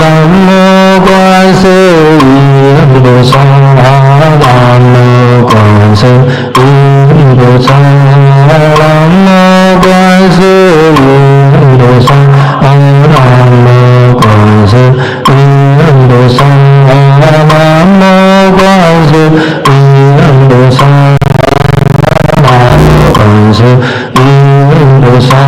Nam mô Quan Sư Ý Bồ Sát. Nam mô Quan Sư Ý Bồ Sát. Nam mô Quan Sư Ý Bồ Sát. Nam mô Quan Sư Ý Bồ Sát. Nam mô Quan Sư Ý Bồ Sát. Nam mô Quan Sư Ý Bồ Sát.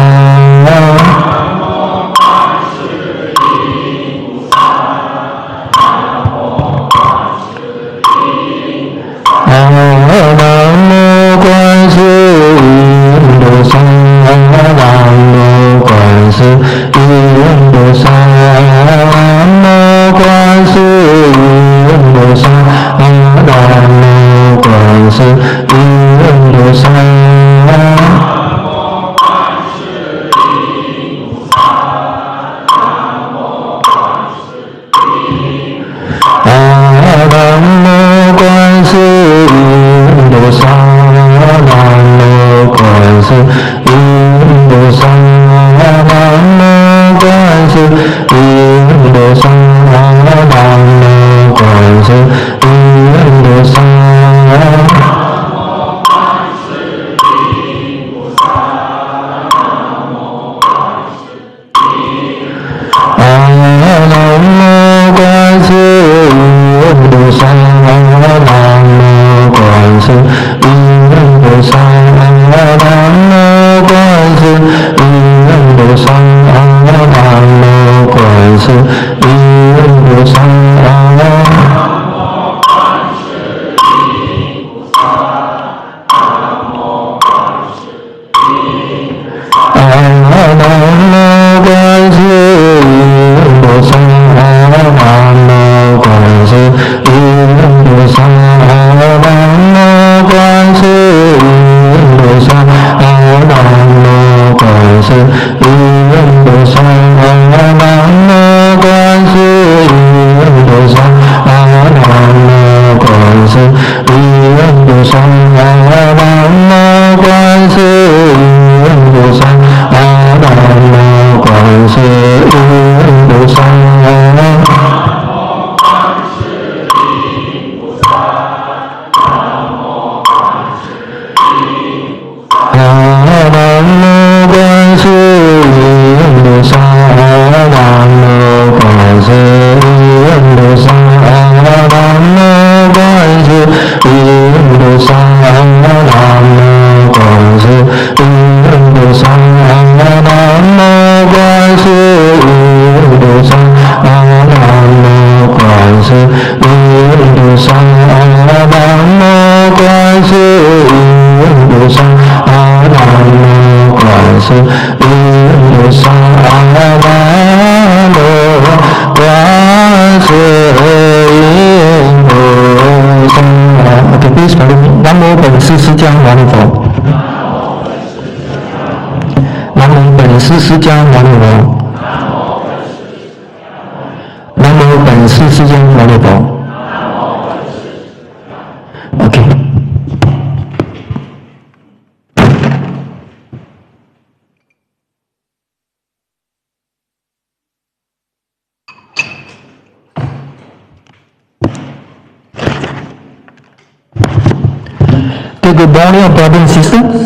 Good morning, brothers and sisters.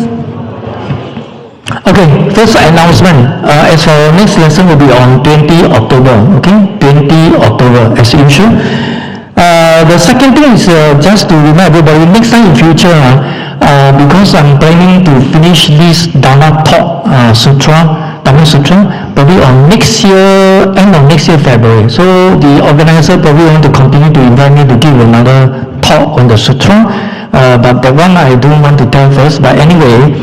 Okay, first announcement. As for next lesson will be on 20 October. Okay, 20 October as usual. The second thing is just to remind everybody, next time in future, because I'm planning to finish this Dharma talk, Dharma Sutra, probably on next year, end of next year, February. So the organizer probably want to continue to invite me to give another talk on the Sutra. But that one I don't want to tell first. But anyway,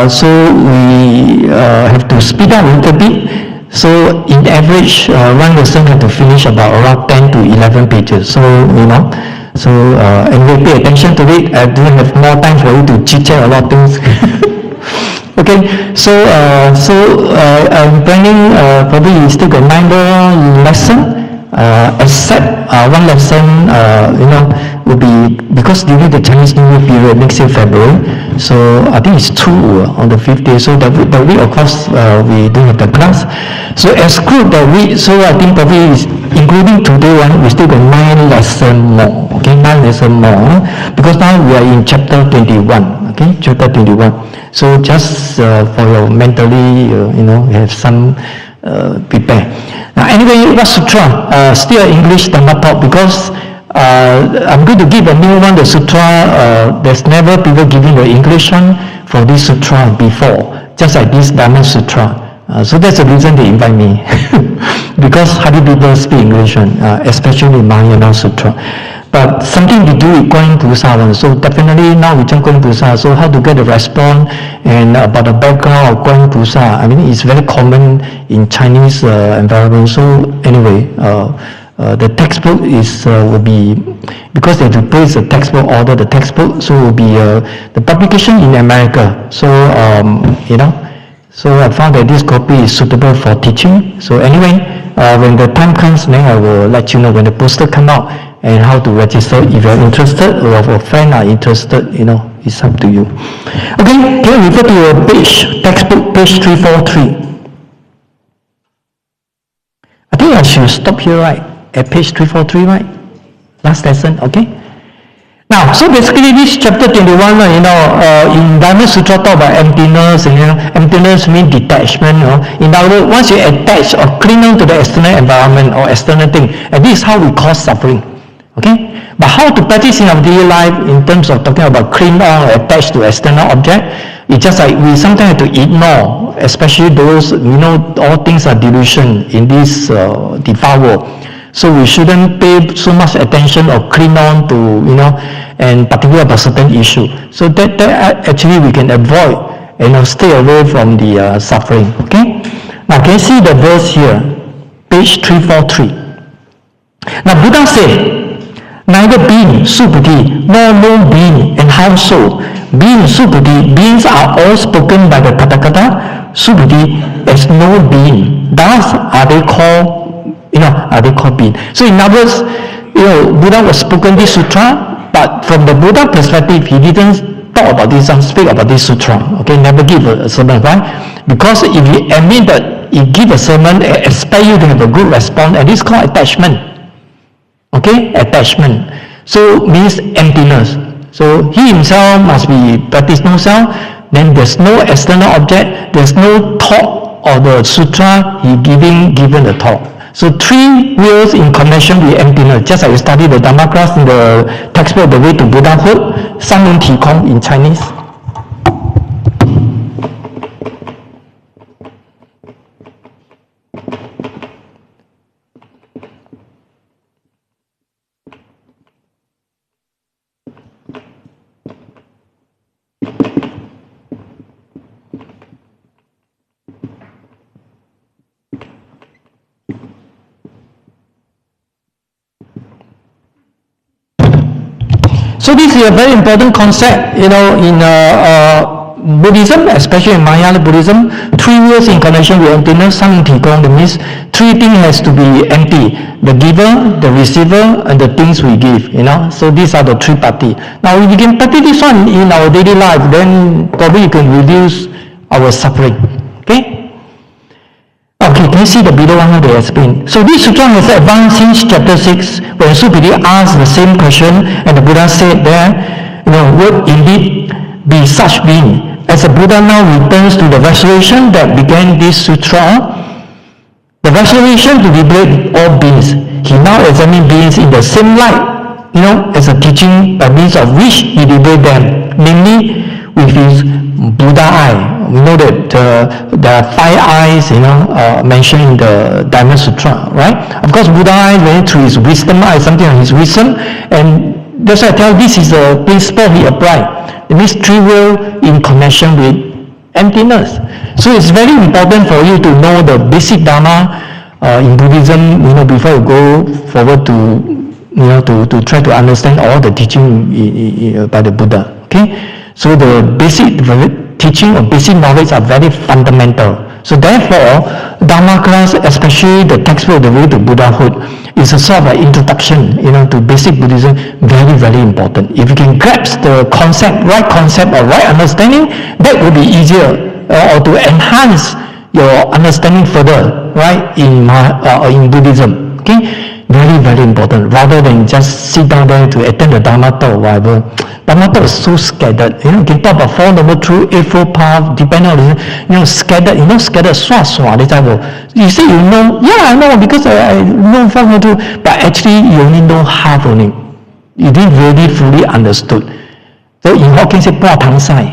so we have to speed up a little bit. So in average, one lesson have to finish about around 10 to 11 pages. So, so anyway, pay attention to it. I don't have more time for you to chit-chat a lot of things. Okay, so I'm planning probably still got 9 more lessons. Except one lesson, will be, because during the Chinese New Year period next year February, so I think it's 2 on the 5th day, so the week of course we don't have the class, so exclude the week, so I think probably including today one, we still got 9 lessons more. Okay, 9 lessons more. Because now we are in chapter 21. Okay, chapter 21. So just for your mentally, have some prepare. Now anyway, what sutra? Still English Dhamma talk, because I'm going to give a new one, the sutra. There's never people giving the English one for this sutra before, just like this Dhamma sutra. So that's the reason they invite me, because hardly people speak English, especially Mahayana Sutra. But something to do with Guan Yin Pusa, so definitely now we talk Guan Yin Pusa. So how to get the response and about the background of Guan Yin Pusa. I mean, it's very common in Chinese environment. So anyway, the textbook will be, because they have to place the textbook, order the textbook, so will be the publication in America. So so I found that this copy is suitable for teaching. So anyway, when the time comes, then I will let you know when the poster come out and how to register. If you are interested or if a friend are interested, it's up to you. Okay, can you refer to your page, textbook, page 343. I think I should stop here, right? At page 343, right? Last lesson, okay? Now, so basically this chapter 21, in Dhamma Sutra talk about emptiness, emptiness means detachment. In other words, once you attach or cling on to the external environment or external thing, and this is how we cause suffering. Okay? But how to practice in our daily life in terms of talking about cling on or attached to external object, it's just like we sometimes have to ignore, especially those, all things are delusion in this defiled world. So we shouldn't pay so much attention or cling on to, and particularly about certain issue. So that actually we can avoid, stay away from the suffering. Okay? Now can you see the verse here? Page 343. Now Buddha said, neither being, Subuddhi, nor no being, and how so? Being, Subuddhi, beings are all spoken by the Tathagata, Subuddhi, as no being. Thus are they called being. So in other words, Buddha was spoken this sutra, but from the Buddha perspective, he didn't talk about this and speak about this sutra. Okay, never give a sermon. Why? Because if you admit that he give a sermon, expect you to have a good response, and this is called attachment. Okay, attachment. So means emptiness. So he himself must be practice no self. Then there's no external object. There's no thought of the sutra he given the talk. So 3 wheels in connection with emptiness. Just like we studied the Dhamma class in the textbook, The Way to Buddhahood, 三轮体空 in Chinese. So this is a very important concept, in Buddhism, especially in Mahayana Buddhism. 3 wheels in connection with emptiness, that means 3 things has to be empty: the giver, the receiver, and the things we give. So these are the 3 parties. Now, if we can practice this one in our daily life, then probably you can reduce our suffering. Okay. Okay, can you see the below one they explain? So this sutra has advanced since chapter 6, when Subuddhi asked the same question, and the Buddha said there, would indeed be such being. As the Buddha now returns to the restoration that began this sutra, the restoration to liberate all beings, he now examines beings in the same light, as a teaching by means of which he liberates them, namely with his Buddha eye. We know that there are 5 eyes, mentioned in the Dhamma Sutra, right? Of course, Buddha eye went through his wisdom eye, something on his wisdom, and that's why I tell you, this is the principle he applied. It means 3 will in connection with emptiness. So it's very important for you to know the basic Dharma in Buddhism, before you go forward to try to understand all the teaching by the Buddha. Okay? So the basic teaching or basic knowledge are very fundamental. So therefore, Dharma class, especially the textbook, The Way to Buddhahood, is a sort of an introduction, to basic Buddhism, very, very important. If you can grasp the right concept or right understanding, that will be easier, or to enhance your understanding further, right, in Buddhism. Okay. very, very important. Rather than just sit down there to attend the Dharma talk or whatever. Dharma talk is so scattered. You can talk about Four Noble Truths, Eightfold Path, depending on, scattered, scattered, you say you know, yeah, I know, because I know Four Noble Truths, but actually you only know half only. You didn't really fully understood. So in Hokkien say, 半堂赛.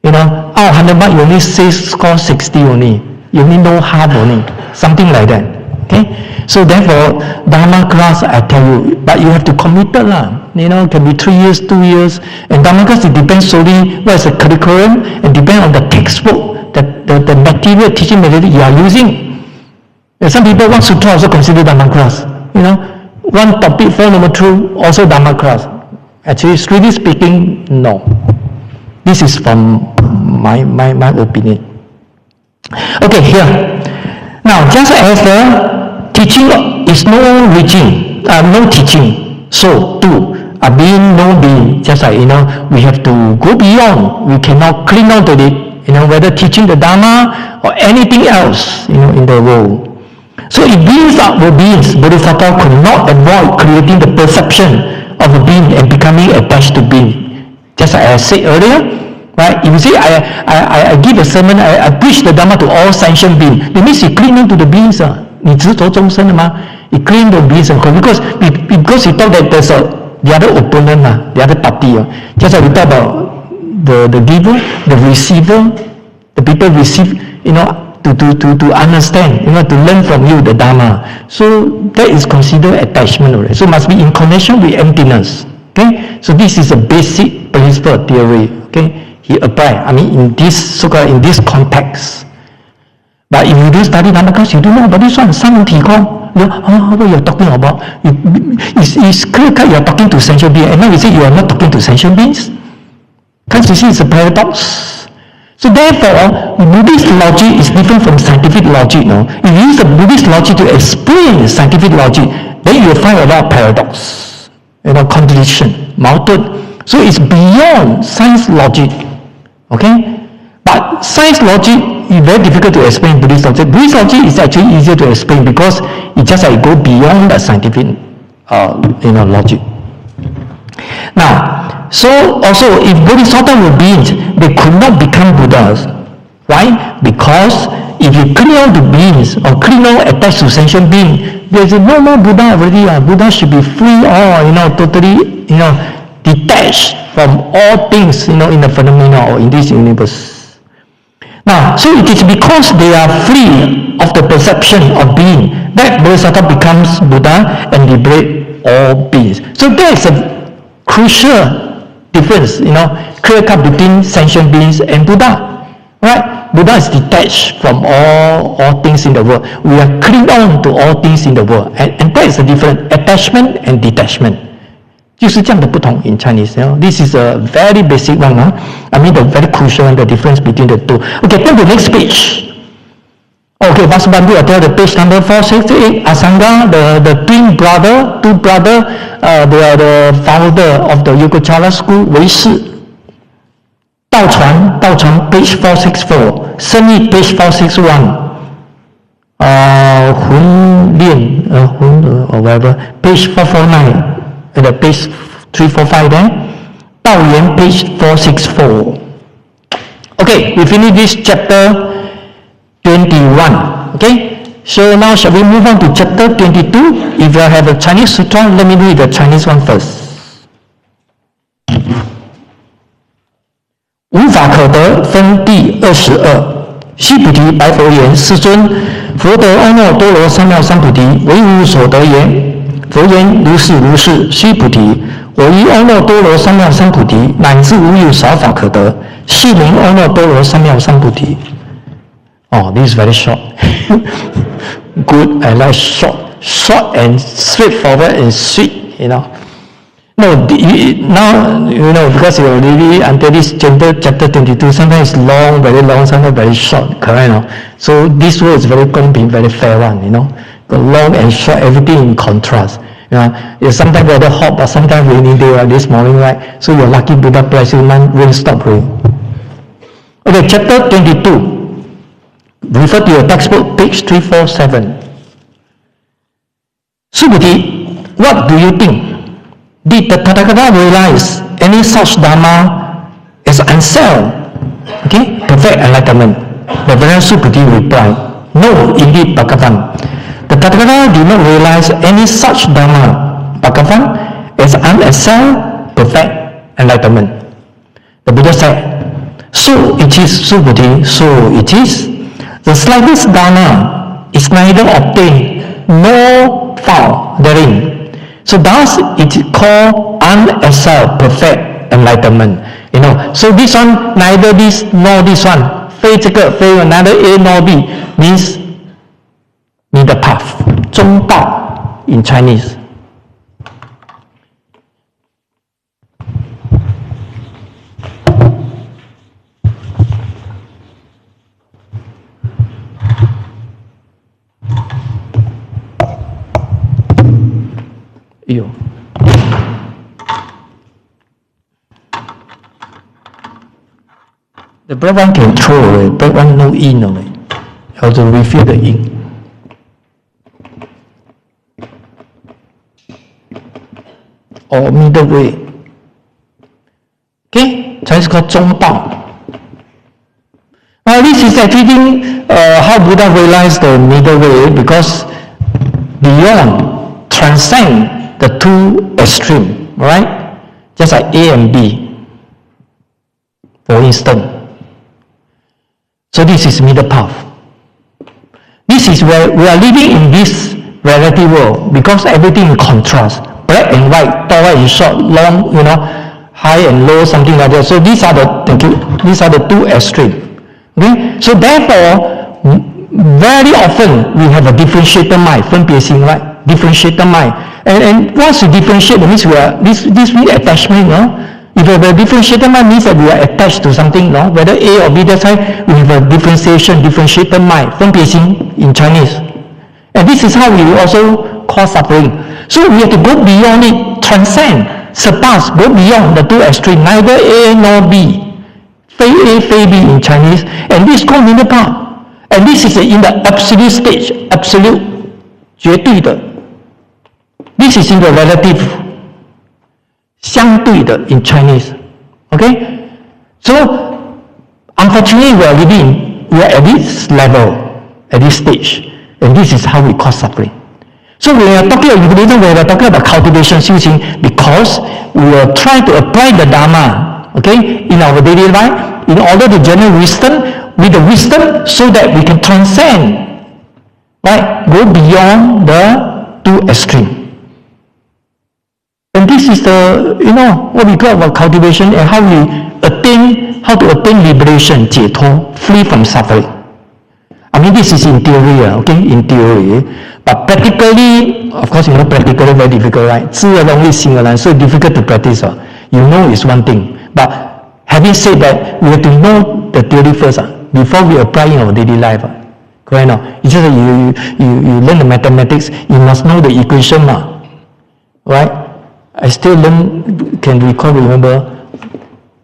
100 mark, you only say score 60 only. You only know half only. Something like that. Okay? So therefore, Dharma class, I tell you, but you have to commit it lah. Can be 3 years, 2 years. And Dharma class, it depends solely what is the curriculum and depends on the textbook, the material, teaching material you are using. And some people want Sutra also consider Dharma class. One topic, Four Noble Truths, also Dharma class. Actually, strictly speaking, no. This is from my opinion. Okay, here. Now, just as the teaching is no reaching, no teaching, so too, a being, no being, just like, we have to go beyond. We cannot cling on to it, whether teaching the Dharma or anything else, in the world. So if beings were beings, Bodhisattva could not avoid creating the perception of a being and becoming attached to being. Just like I said earlier, right? If you say, I give a sermon, I preach the Dharma to all sentient beings, that means you cling into the beings. You cling to the beings because you thought that there's the other opponent, the other party. Just like we talk about the giver, the receiver, the people receive, to understand, to learn from you the Dharma. So that is considered attachment already. So must be in connection with emptiness. Okay? So this is a basic principle theory. Okay? He applied, in this in this context. But if you do study Dharma class, you don't know about this one. What you're talking about? It's clear cut you're talking to sentient beings, and now you say you are not talking to sentient beings. Can't you see it's a paradox? So therefore, Buddhist logic is different from scientific logic. No? If you use the Buddhist logic to explain scientific logic, then you will find a lot of paradox, contradiction, 矛盾. So it's beyond science logic. Okay? But science logic is very difficult to explain Buddhist logic. Buddhist logic is actually easier to explain because it just go beyond the scientific logic. Now, so also if Bodhisattva were beings, they could not become Buddhas. Why? Because if you cling on to beings or cling on attached to sentient being, there's no more Buddha already. Buddha should be free or totally detached from all things in the phenomena or in this universe. Now, so it is because they are free of the perception of being that Bodhisattva becomes Buddha and liberate all beings. So there is a crucial difference, clear cut between sentient beings and Buddha. Right? Buddha is detached from all things in the world. We are clinging on to all things in the world. And that is the difference, attachment and detachment. 就是这样的不同 in Chinese. This is a very basic one. The very crucial one, the difference between the two. Okay, turn to the next page. Okay, Vasubandhu, I tell the page number 468. Asanga, the twin brother, they are the founder of the Yogacara school, Wei Shi. Dao Chuan, page 464. Seni, page 461. Hun Lian, or whatever, page 449. And the page 345 there. Dao Yan, page 464. Okay, we finish this chapter 21. Okay, so now shall we move on to chapter 22? If you have a Chinese sutra, let me read the Chinese one first. 无法可得分第22。须菩提白佛言：世尊，佛得阿耨多罗三藐三菩提，为无所得也。佛言：如是如是。须菩提，我于阿耨多罗三藐三菩提，乃至无有少法可得，是名阿耨多罗三藐三菩提。Oh, this is very short. Good, I like short and straightforward and sweet. No, now because you already until this chapter 22, sometimes long, very long, sometimes very short. Correct? So this word is very comping, very fair one. The long and short, everything in contrast. It's sometimes rather hot, but sometimes rainy day like this morning, right? So you're lucky Buddha bless you, rain stop rain. Okay, chapter 22. Refer to your textbook, page 347. Subhuti, what do you think? Did the Tathagata realize any such Dharma as unself? Okay, perfect enlightenment. The Venerable Subhuti replied, no, indeed, Bhagavan. The Tathagata did not realize any such Dharma, Bhagavan, as unself, perfect enlightenment. The Buddha said, so it is, Subhuti, so it is. The slightest Dharma is neither obtained nor found therein. So thus it is called unself, perfect enlightenment. You know, so this one, neither this nor this one, 非这个非 neither A nor B, means middle path, 中道 in Chinese. The black one can throw away, black one no in away. You have to refill the ink. Or middle way. Okay, Chinese called 中道. Now this is actually how Buddha realized the middle way, because beyond, transcend the two extremes, right? Just like A and B, for instance. So this is middle path. This is where we are living in this relative world, because everything in contrast, black and white, tall and short, long, you know, high and low, something like that. So these are the two extremes. Okay? So therefore, very often we have a differentiated mind, 分别心, right? Differentiated mind. And once we differentiate, that means we are this means attachment, no? If we have a differentiated mind, means that we are attached to something, no? Whether A or B, that's why we have a differentiated mind, 分别心 in Chinese. And this is how we also cause suffering. So we have to go beyond it, transcend, surpass, go beyond the two extremes, neither A nor B. 非A, 非 B in Chinese. And this is called middle path. And this is in the absolute stage, absolute, 绝对的. This is in the relative, 相对的 in Chinese. Okay? So, unfortunately, we are at this level, at this stage. And this is how we cause suffering. So we are talking about Buddhism, we are talking about cultivation, because we are trying to apply the Dharma, okay, in our daily life, in order to generate wisdom, with the wisdom, so that we can transcend, right, go beyond the two extremes. And this is the, what we talk about cultivation and how to attain liberation, 解脱, free from suffering. I mean, this is in theory, okay, in theory. But practically, of course, practically very difficult, right? 知而容易行而难, so difficult to practice. You know is one thing. But having said that, we have to know the theory first before we apply in our daily life. Correct now? It's just that you learn the mathematics, you must know the equation, right? I still can remember,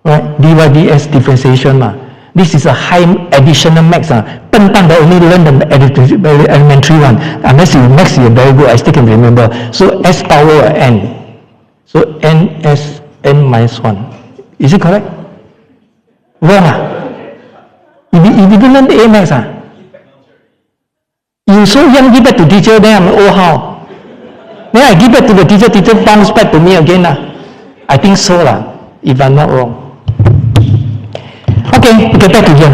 right? dy dx differentiation. This is a high additional max. 笨蛋的 only learn the elementary one. Unless you max, you're very good. I still can remember. So s power n. So n s n minus 1. Is it correct? Wrong. You didn't learn A max. You so young give back to teacher, then I'm old how? Then I give back to the teacher bounce back to me again. I think so, if I'm not wrong. Okay, get back to here.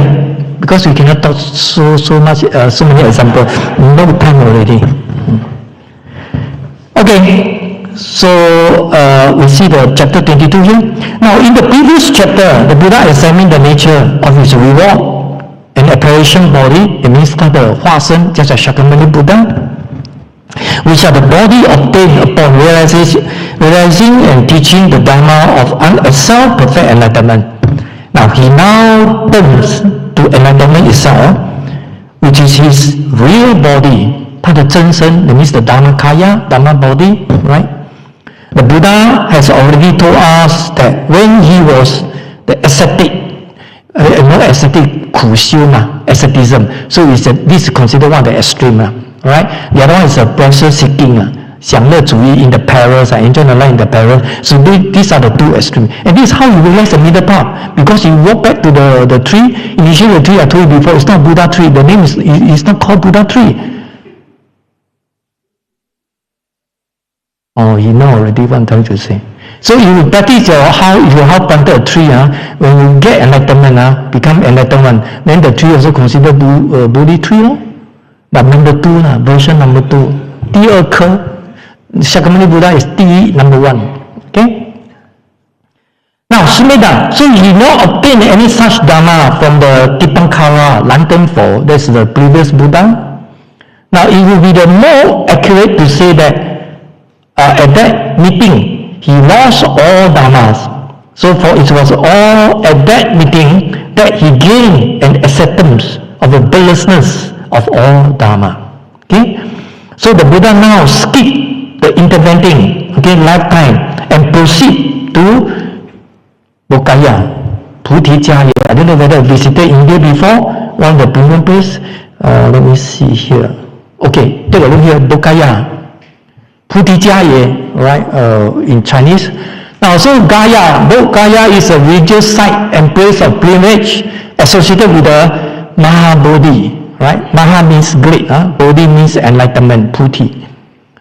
Because we cannot talk so much, so many examples. No time already. Okay, so we see the chapter 22 here. Now, in the previous chapter, the Buddha examined the nature of his reward and apparition body. It means that the 化身, just like Shakyamuni Buddha, which are the body obtained upon realizing and teaching the Dharma of unself perfect enlightenment. Now he now turns to enlightenment itself, which is his real body. 他的真身, that means the Dharmakaya, Dharma body, right? The Buddha has already told us that when he was the ascetic, ascetic 苦修 asceticism. So this is considered one of the extreme, right? The other one is a pleasure seeking, 享乐主义 in the perils, enjoy the life in the perils. So these are the two extremes. And this is how you realize the middle path. Because you walk back to the tree, initially the tree I told you before, it's not Buddha tree. The name is not called Buddha tree. Oh, you know already what I'm trying to say. So if you practice if you how planted a tree, when you get enlightenment, become enlightenment, then the tree also considered Buddha tree. But number 2, version number 2. 第二颗 Shakyamuni Buddha is number 1. Okay? Now, Sumedha, so you not obtain any such dharma from the Tipankara lantern fall, that's the previous Buddha. Now, it will be the more accurate to say that at that meeting, he lost all dharmas. So, for it was all at that meeting that he gained an acceptance of the birthlessness of all dharma. Okay? So, the Buddha now skip the interventing, lifetime and proceed to Bokaya, Putijaya. I don't know whether I visited India before, one of the premium place. Let me see here. Okay, take a look here, Bokaya, Putijaya, right, in Chinese. Now, so Bokaya is a religious site and place of pilgrimage associated with the Mahabodhi, right? Maha means great, Bodhi means enlightenment, Puti.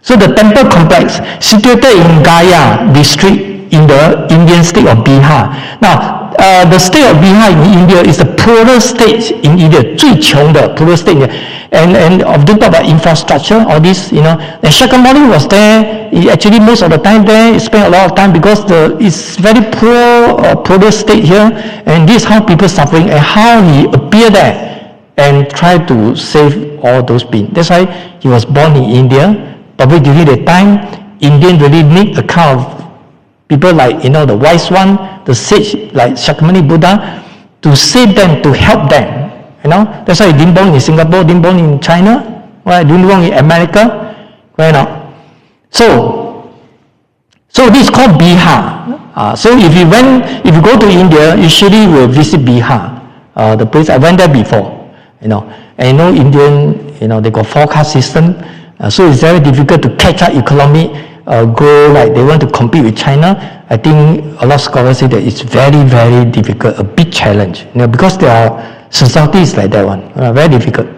So the temple complex situated in Gaya district in the Indian state of Bihar. Now, the state of Bihar in India is the poorest state in India, 最穷的 poorest state. And of the talk about infrastructure, all this, And Shakyamuni was there. He actually most of the time there, he spent a lot of time because it's very poor state here, and this is how people suffering and how he appeared there and tried to save all those beings. That's why he was born in India. Probably during that time, Indian really need a kind of people like, the wise one, the sage like Shakyamuni Buddha, to save them, to help them. That's why he didn't born in Singapore, didn't born in China, right? Didn't born in America, right now. So this is called Bihar. So if you go to India, usually you will visit Bihar, the place I went there before, And Indian, they got forecast system. So it's very difficult to catch up economy, grow like they want to compete with China. I think a lot of scholars say that it's very, very difficult, a big challenge, because there are societies like that one, very difficult.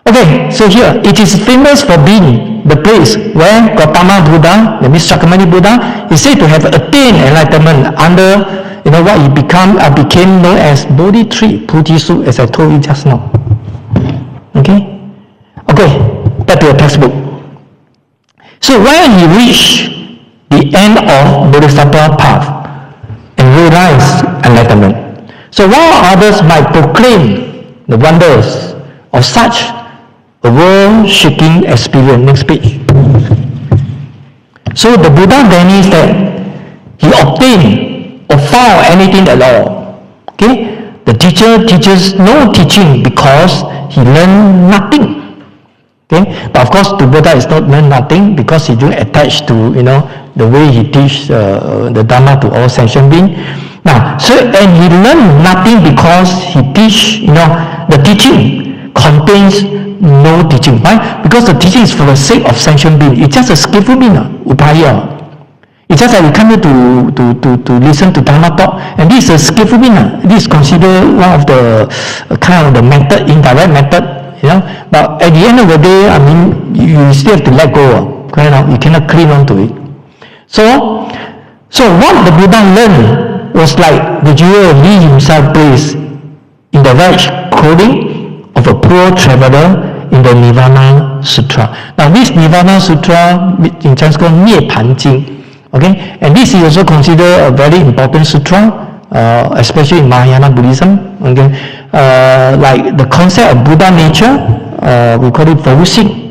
Okay, so here, it is famous for being the place where Gautama Buddha, that means Shakyamuni Buddha, is said to have attained enlightenment under, what he became known as Bodhi tree, Pujisu, as I told you just now. Okay, back to the textbook. So when he reached the end of Bodhisattva path and realized enlightenment, so while others might proclaim the wonders of such a world-shaking experience, next page. So the Buddha vanished that he obtained or found anything at all. Okay, the teacher teaches no teaching because he learned nothing. Okay, but of course the Buddha is not learn nothing because he don't attach to the way he teach the Dharma to all sentient beings. Now, and he learned nothing because he teach the teaching contains no teaching. Why? Because the teaching is for the sake of sentient being. It's just a skillful being, upaya. It's just that we come here to listen to Dharma talk, and this is a skillful being. This is considered one of the kind of the method, indirect method. But at the end of the day, you still have to let go. You cannot cling on to it. So what the Buddha learned was like the jewel Li himself placed in the right clothing of a poor traveler in the Nirvana Sutra. Now this Nirvana Sutra in Chinese called 涅槃经. Okay, and this is also considered a very important sutra, especially in Mahayana Buddhism. Okay, like the concept of Buddha nature, we call it Vavusing.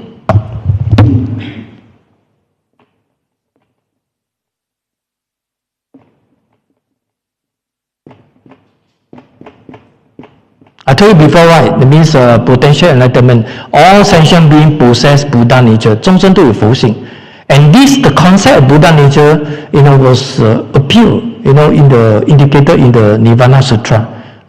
I told you before, right? That means potential enlightenment. All sentient beings possess Buddha nature. 众生都有佛性. And the concept of Buddha nature, was appealed, indicated in the Nirvana Sutra.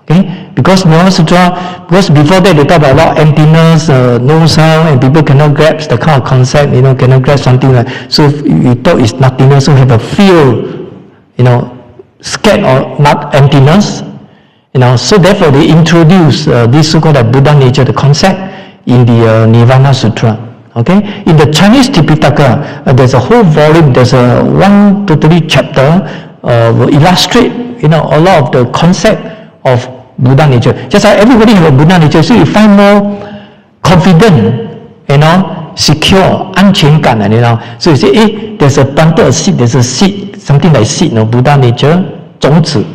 Okay, because Nirvana Sutra, because before that they talk about a lot of emptiness, no sound, and people cannot grasp the kind of concept, cannot grasp something like. So if you thought it's nothingness, so have a fear, scared or not emptiness, So therefore they introduce this so-called Buddha nature, the concept, in the Nirvana Sutra. Okay, in the Chinese Tipitaka, there's a whole volume. There's one totally chapter will illustrate, a lot of the concept of Buddha nature. Just like everybody have a Buddha nature, so you find more confident, secure, 安全感, So you say, there's a planted a seed, there's a seed, something like seed, Buddha nature, 种子.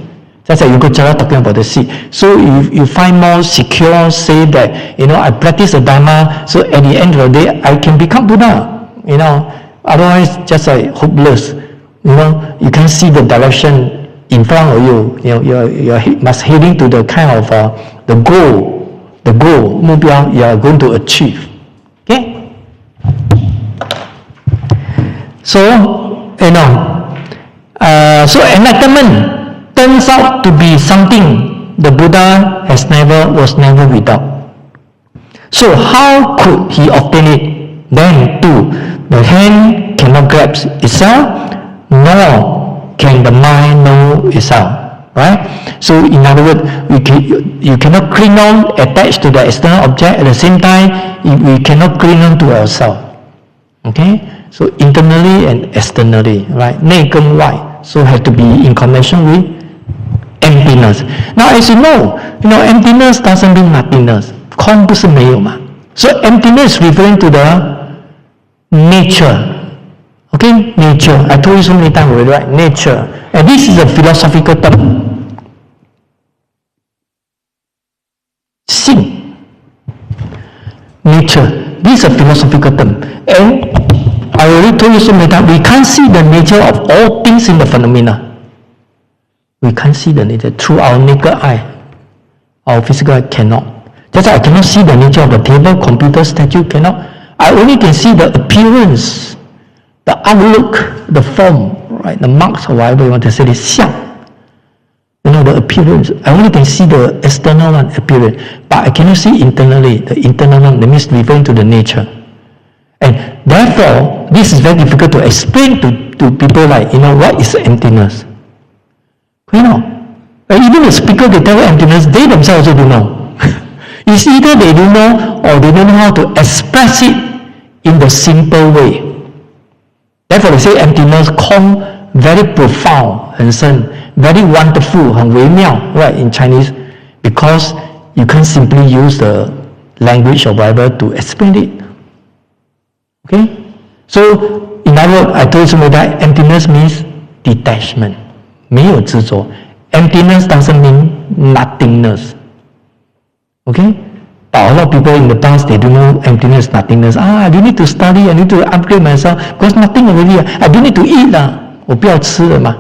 That's why you go talking about the seed. So you find more secure, say that, I practice the Dharma, so at the end of the day, I can become Buddha, Otherwise, just like hopeless, you can't see the direction in front of you, you must heading to the kind of the goal, 目标 you are going to achieve. Okay? So, so enlightenment turns out to be something the Buddha was never without. So how could he obtain it? Then too, the hand cannot grasp itself, nor can the mind know itself, right? So in other words, you cannot cling on, attached to the external object. At the same time, we cannot cling on to ourselves. Okay? So internally and externally, right? 内跟外, so have to be in connection with emptiness. Now, as you know, emptiness doesn't mean nothingness. 空不是没有嘛? So emptiness is referring to the nature. Okay, nature. I told you so many times already, right? Nature. And this is a philosophical term. 性. Nature. This is a philosophical term. And I already told you so many times, we can't see the nature of all things in the phenomena. We can't see the nature through our naked eye. Our physical eye cannot. That's why I cannot see the nature of the table, computer, statue, cannot. I only can see the appearance, the outlook, the form, right? The marks or whatever you want to say, the 相. The appearance. I only can see the external one, appearance. But I cannot see internally, the internal one, that means referring to the nature. And therefore, this is very difficult to explain to people like, what is emptiness? Even the speaker, they tell emptiness, they themselves also don't know. It's either they don't know or they don't know how to express it in the simple way. Therefore, they say emptiness, 空, very profound, 很深, very wonderful, 很微妙, right, in Chinese, because you can't simply use the language or whatever to explain it. Okay? So, in other words, I told you that emptiness means detachment. 没有执着. Emptiness doesn't mean nothingness. Okay? But a lot of people in the past, they don't know emptiness, nothingness. I don't need to study, I need to upgrade myself, because nothing already. I don't need to eat. 我不要吃了嘛.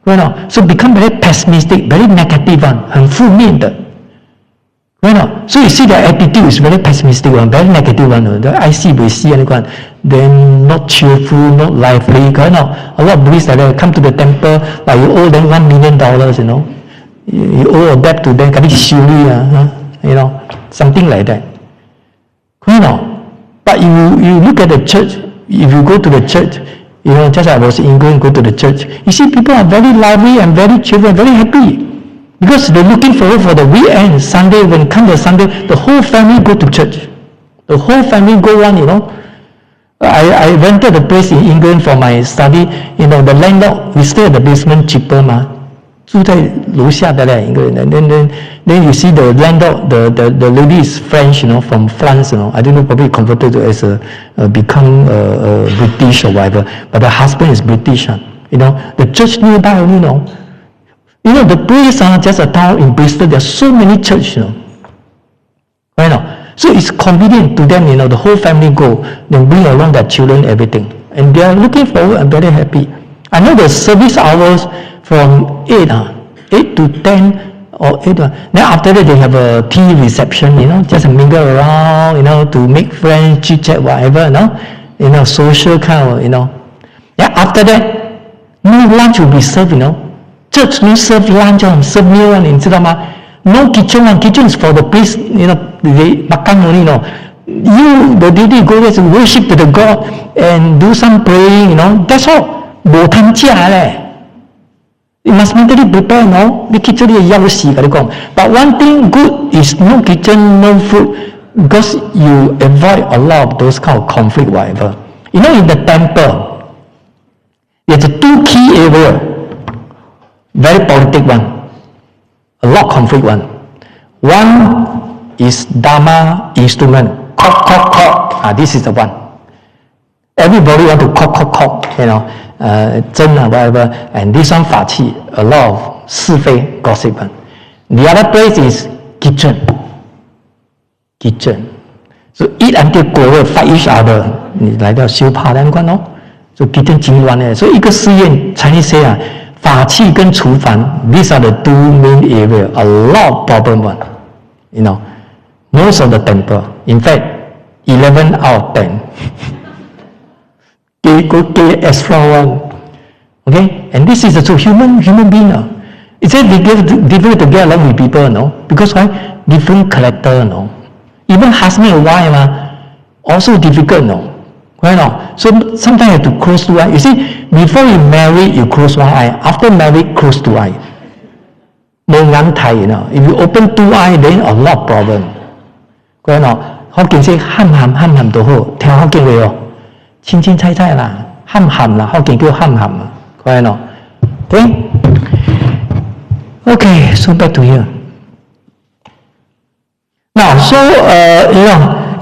Right now? So become very pessimistic, very negative one, 很负面的. Right now? So you see the attitude is very pessimistic one, very negative one. The I see, we see, then not cheerful, not lively. Right now? A lot of Buddhists like that come to the temple, like you owe them $1 million, You owe a debt to them, something like that. Right now? But you look at the church, if you go to the church, just I was in go to the church, you see people are very lively and very cheerful and very happy. Because they're looking forward for the weekend, Sunday, when it comes to Sunday, the whole family go to church. The whole family go on, I rented a place in England for my study, the landlord, we stay at the basement cheaper, 住在楼下的一个人 then you see the landlord, the lady is French, from France, I don't know, probably converted as become British or whatever, but the husband is British, the church nearby, the place, just a town in Bristol, there are so many churches, right now. So it's convenient to them, the whole family go, then bring along their children, everything. And they are looking forward and very happy. I know the service hours from 8 to 10 or 8. Then after that, they have a tea reception, just mingle around, to make friends, chit-chat, whatever, social kind of, Then after that, no lunch will be served, Church no serve lunch, serve meal, No kitchen, kitchen is for the priest, they makan only, You, the duty, go there to worship to the God and do some praying, that's all. 冇通食咧。You must mentally prepare, the kitchen 要死嘅你講。But one thing good is no kitchen, no food, because you avoid a lot of those kind of conflict, whatever. In the temple, there's 2 key areas, very politic one, a lot of conflict one. One is Dharma instrument, cock. This is the one. Everybody want to cock,真whatever, and this one 法器 a lot of 是非 gossip. The other place is kitchen. So eat until quarrel, fight each other. 你来到修爬难关So kitchen 极乱的，所以一个寺院 Chinese say 法器跟厨房 these are the 2 main areas. A lot of problem one. Most of the temple, in fact, 11 out of 10. Go extra one. Okay? And this is the true human being. It's very difficult to get along with people, Because why? Different character, Even husband and wife, also difficult, Right now? So sometimes you have to close 2 eyes. You see, before you marry, you close 1 eye. After married, close 2 eyes. If you open 2 eyes, then a lot of problem. Right now? 福建說喊都好，聽福建話清清菜菜啦，喊啦，福建叫喊啦，right now? Okay, so back to here. Now, so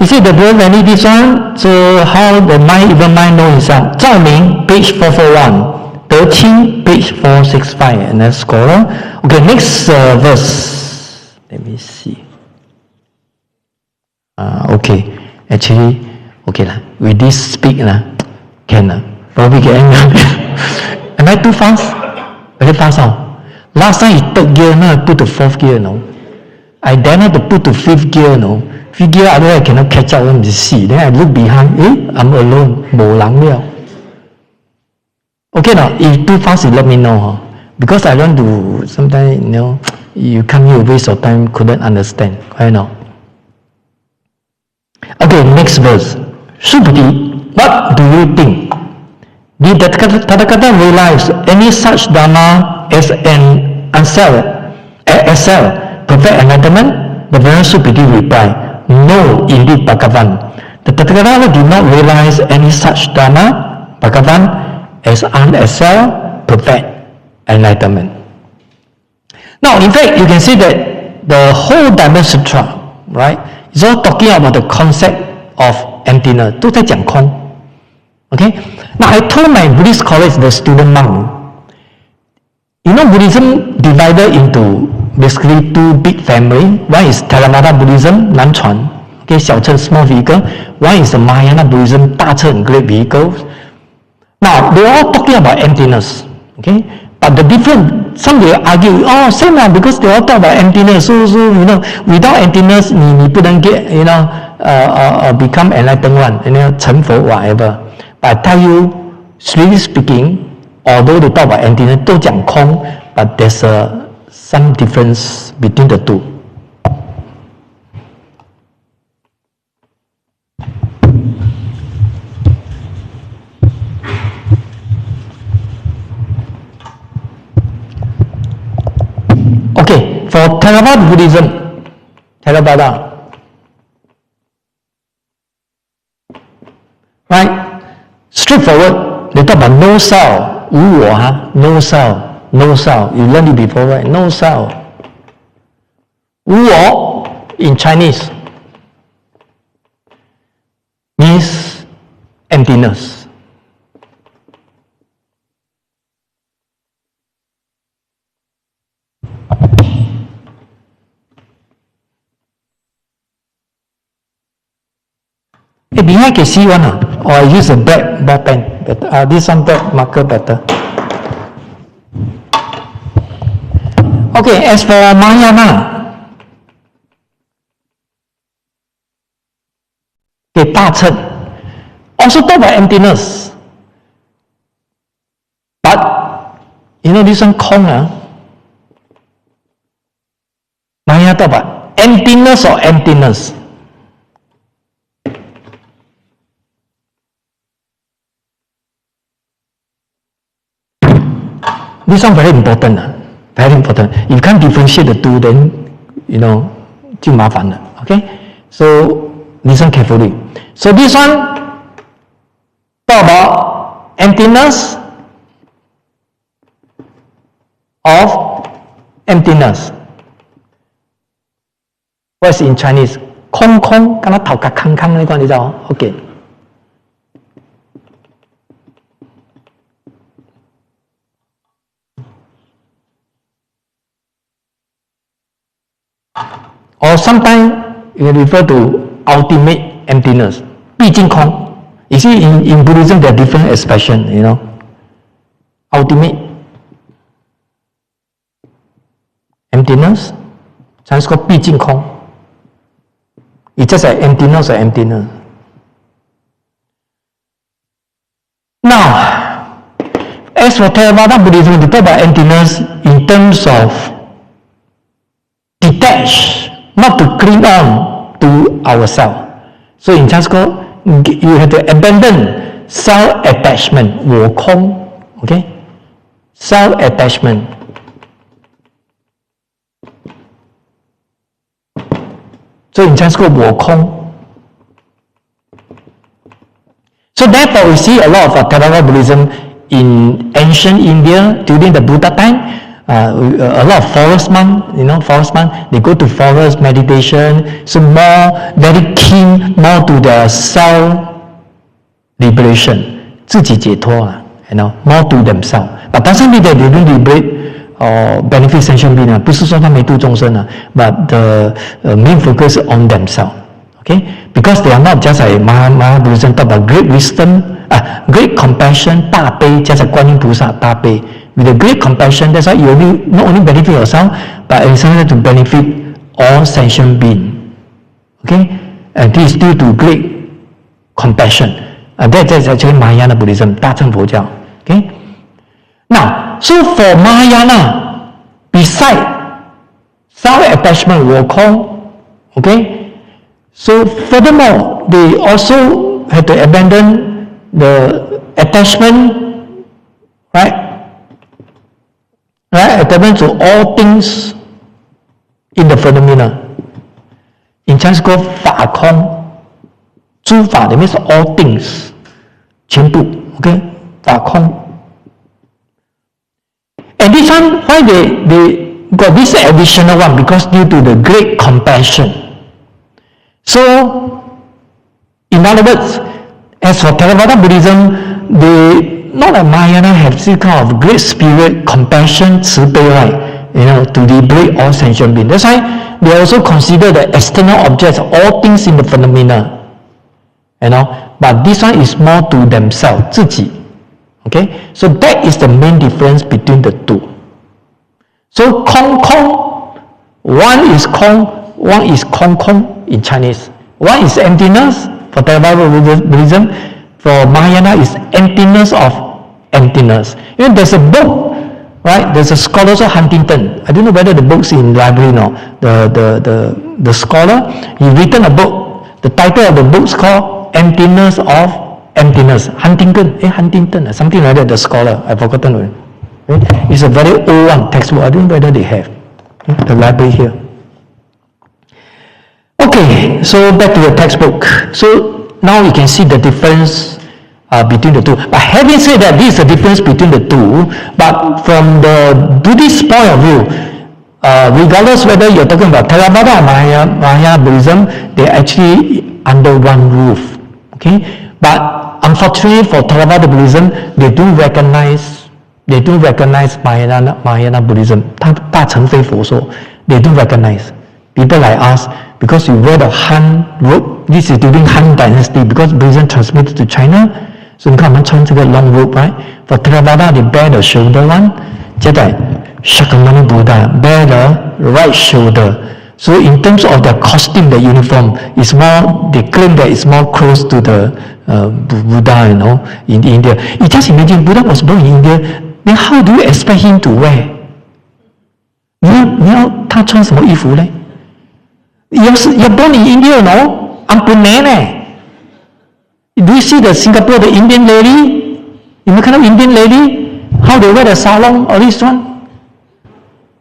you see the very many this one. So how the mind know itself? 照明 page 441, 德清 page 465, and let's go. Okay, next verse. Let me see. Okay, actually, okay lah. With this speak can probably can. Am I too fast? Very fast Last time it's 3rd gear, now I put to 4th gear, I dare not to put to 5th gear, 5th gear, otherwise I cannot catch up when you see. Then I look behind, I'm alone, 冇人了. Okay now, if too fast, you let me know, because I want to, sometimes, you come here waste your time, couldn't understand, right now. Okay, next verse. Subhuti, what do you think? Did the Tathagata realize any such Dharma as an perfect enlightenment? The Venerable Subhuti replied, no, indeed, Bhagavan. The Tathagata did not realize any such Dharma, Bhagavan, as unexcelled, perfect enlightenment. Now, in fact, you can see that the whole Dharma Sutra, right, is all talking about the concept of emptiness. 都在讲空. Okay? Now, I told my Buddhist colleagues, the student monk, Buddhism divided into basically 2 big families. One is Theravada Buddhism, 南传, okay, 小乘 small vehicle. One is the Mahayana Buddhism, 大乘 great vehicles. Now, they're all talking about emptiness. Okay? But the different, some will argue, same because they all talk about emptiness. So without emptiness, 你不能 get, become enlightened one, 成佛 whatever. But I tell you, strictly speaking, although they talk about emptiness, 都讲空, but there's some difference between the 2. Okay, for Theravada Buddhism, Theravada, right? Straightforward, they talk about no self, 无我 no self, no self. You learned it before, right? No self. 无我 in Chinese means emptiness. Behind can see one, or I use a black ball pen. This one black marker better. Okay, as for Mahayana, okay, 大乘 also talk about emptiness. But this one 空 Mahayana talk about emptiness or emptiness. This one very important. Very important. If you can't differentiate the two, then, you know, 就麻烦了. Okay? So, listen carefully. So, this one talk about emptiness of emptiness. What's in Chinese? 空空，跟他头壳空空那个，你知道吗 ？Okay. Or sometimes you refer to ultimate emptiness. 毕竟空. You see, in Buddhism there are different expressions, you know. Ultimate emptiness, Chinese called 毕竟空. It's just like emptiness or emptiness. Now, as for Theravada Buddhism, we talk about emptiness in terms of detach, not to cling on to ourselves. So in Chinese, you have to abandon self-attachment, 我空, okay? Self-attachment. So in Chinese, 我空. So therefore, we see a lot of Theravada Buddhism in ancient India during the Buddha time. A lot of forest monks, you know, they go to forest meditation, so more very keen, more to the self liberation, 自己解脱, you know, more to themselves. But doesn't mean that they don't liberate or benefit sentient beings. 不是说他没度众生, but the main focus on themselves. Okay, because they are not just a Maha Buddhism talk about great wisdom, great compassion, 大悲, 加上观音菩萨大悲. With a great compassion, that's why you not only benefit yourself, but it's also to benefit all sentient beings. Okay? And this is due to great compassion. And that's actually Mahayana Buddhism, 大乘佛教. Okay? Now, so for Mahayana, beside self-attachment, 我空, okay? So furthermore, they also have to abandon the attachment, right? Right, attachment to all things in the phenomena. In Chinese called 法空. 诸法 that means all things. 全部, okay? 法空. And this one, why they got this additional one? Because due to the great compassion. So, in other words, as for Theravada Buddhism, they not like Mahayana have this kind of great spirit, compassion, 慈悲, right? You know, to liberate all sentient beings. That's why they also consider the external objects, all things in the phenomena. You know, but this one is more to themselves, 自己. Okay? So that is the main difference between the two. So 空空, one is 空, one is 空空 in Chinese. One is emptiness for Theravada Buddhism. For Mahayana is emptiness of emptiness. You know, there's a book, right? There's a scholar of Huntington. I don't know whether the book's in the library now. The scholar, he written a book. The title of the book is called Emptiness of Emptiness. Huntington, something like that. The scholar, I've forgotten. It's a very old one textbook. I don't know whether they have the library here. Okay, so back to the textbook. So now you can see the difference between the two. But having said that, this is the difference between the two. But from the Buddhist point of view, regardless whether you're talking about Theravada or Mahayana Buddhism, they're actually under one roof. Okay, but unfortunately for Theravada Buddhism, they do recognize Mahayana Buddhism. 大乘非佛说, they do recognize. People like us, because we wear the Han robe, this is during Han Dynasty, because Buddhism transmitted to China. So you can穿这个 long robe, right? For Theravada, they bear the shoulder one. 接着 Shakyamuni Buddha bear the right shoulder. So in terms of the costume, the uniform, is more, they claim that it's more close to the Buddha, you know, in India. You just imagine Buddha was born in India, then how do you expect him to wear? 你要他穿什么衣服呢？You're born in India, no? I'm Pune. Do you see the Singapore, the Indian lady? You kind of Indian lady? How they wear the sarong or this one?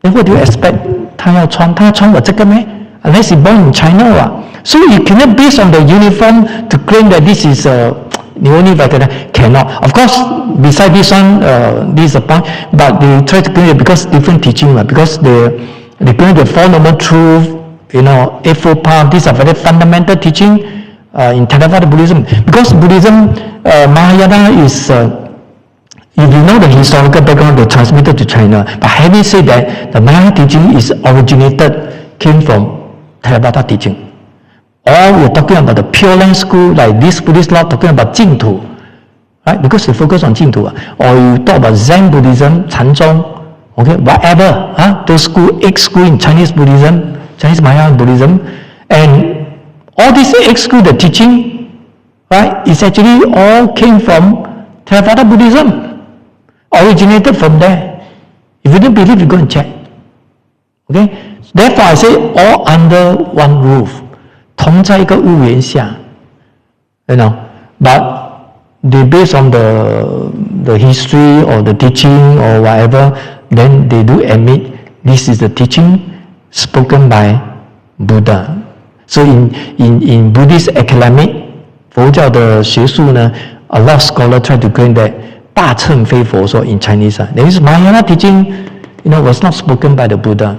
Then what do you expect? 他要穿我这个咩 ？Unless he born in China, so you cannot base on the uniform to claim that this is the only vacant. Cannot. Of course, beside this one, this is a point, but they try to claim it because different teaching, because they claim the Four Noble Truth, Eightfold Path. These are very fundamental teaching in Theravada Buddhism. Because Buddhism, Mahayana is. If you know the historical background, they transmitted to China. But having said that, the Mahayana teaching came from Theravada teaching. Or we're talking about the Pure Land school, like this Buddhist law talking about Jingtu, right? Because they focus on Jingtu. Or you talk about Zen Buddhism, Chanzong, okay, whatever, those school, 8 school in Chinese Buddhism, Chinese Mahayana Buddhism, and all these 8 school, the teaching, right, is actually all came from Theravada Buddhism. Originated from there. If you don't believe, you go and check. Okay? Therefore, I say all under one roof. 同在一个屋檐下 But they based on the history or the teaching or whatever, then they do admit this is the teaching spoken by Buddha. So in Buddhist academic, 佛教的学术呢, a lot of scholars try to claim that 大乘非佛说 in Chinese, that means Mahayana teaching, was not spoken by the Buddha.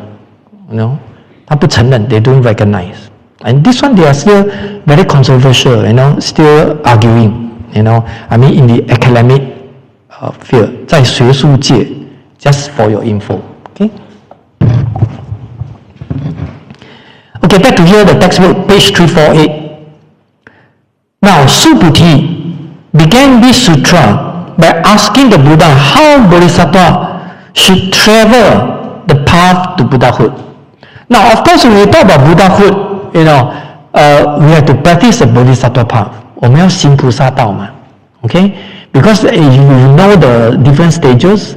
他不承认, they don't recognize. And this one they are still very controversial, still arguing, I mean in the academic field, 在学术界, just for your info. Okay? Okay, back to here, the textbook, page 348. Now, Subhuti began this sutra by asking the Buddha how Bodhisattva should travel the path to Buddhahood. Now, of course, when we talk about Buddhahood, we have to practice the Bodhisattva path. 我们要行菩萨道嘛 okay? Because you know the different stages,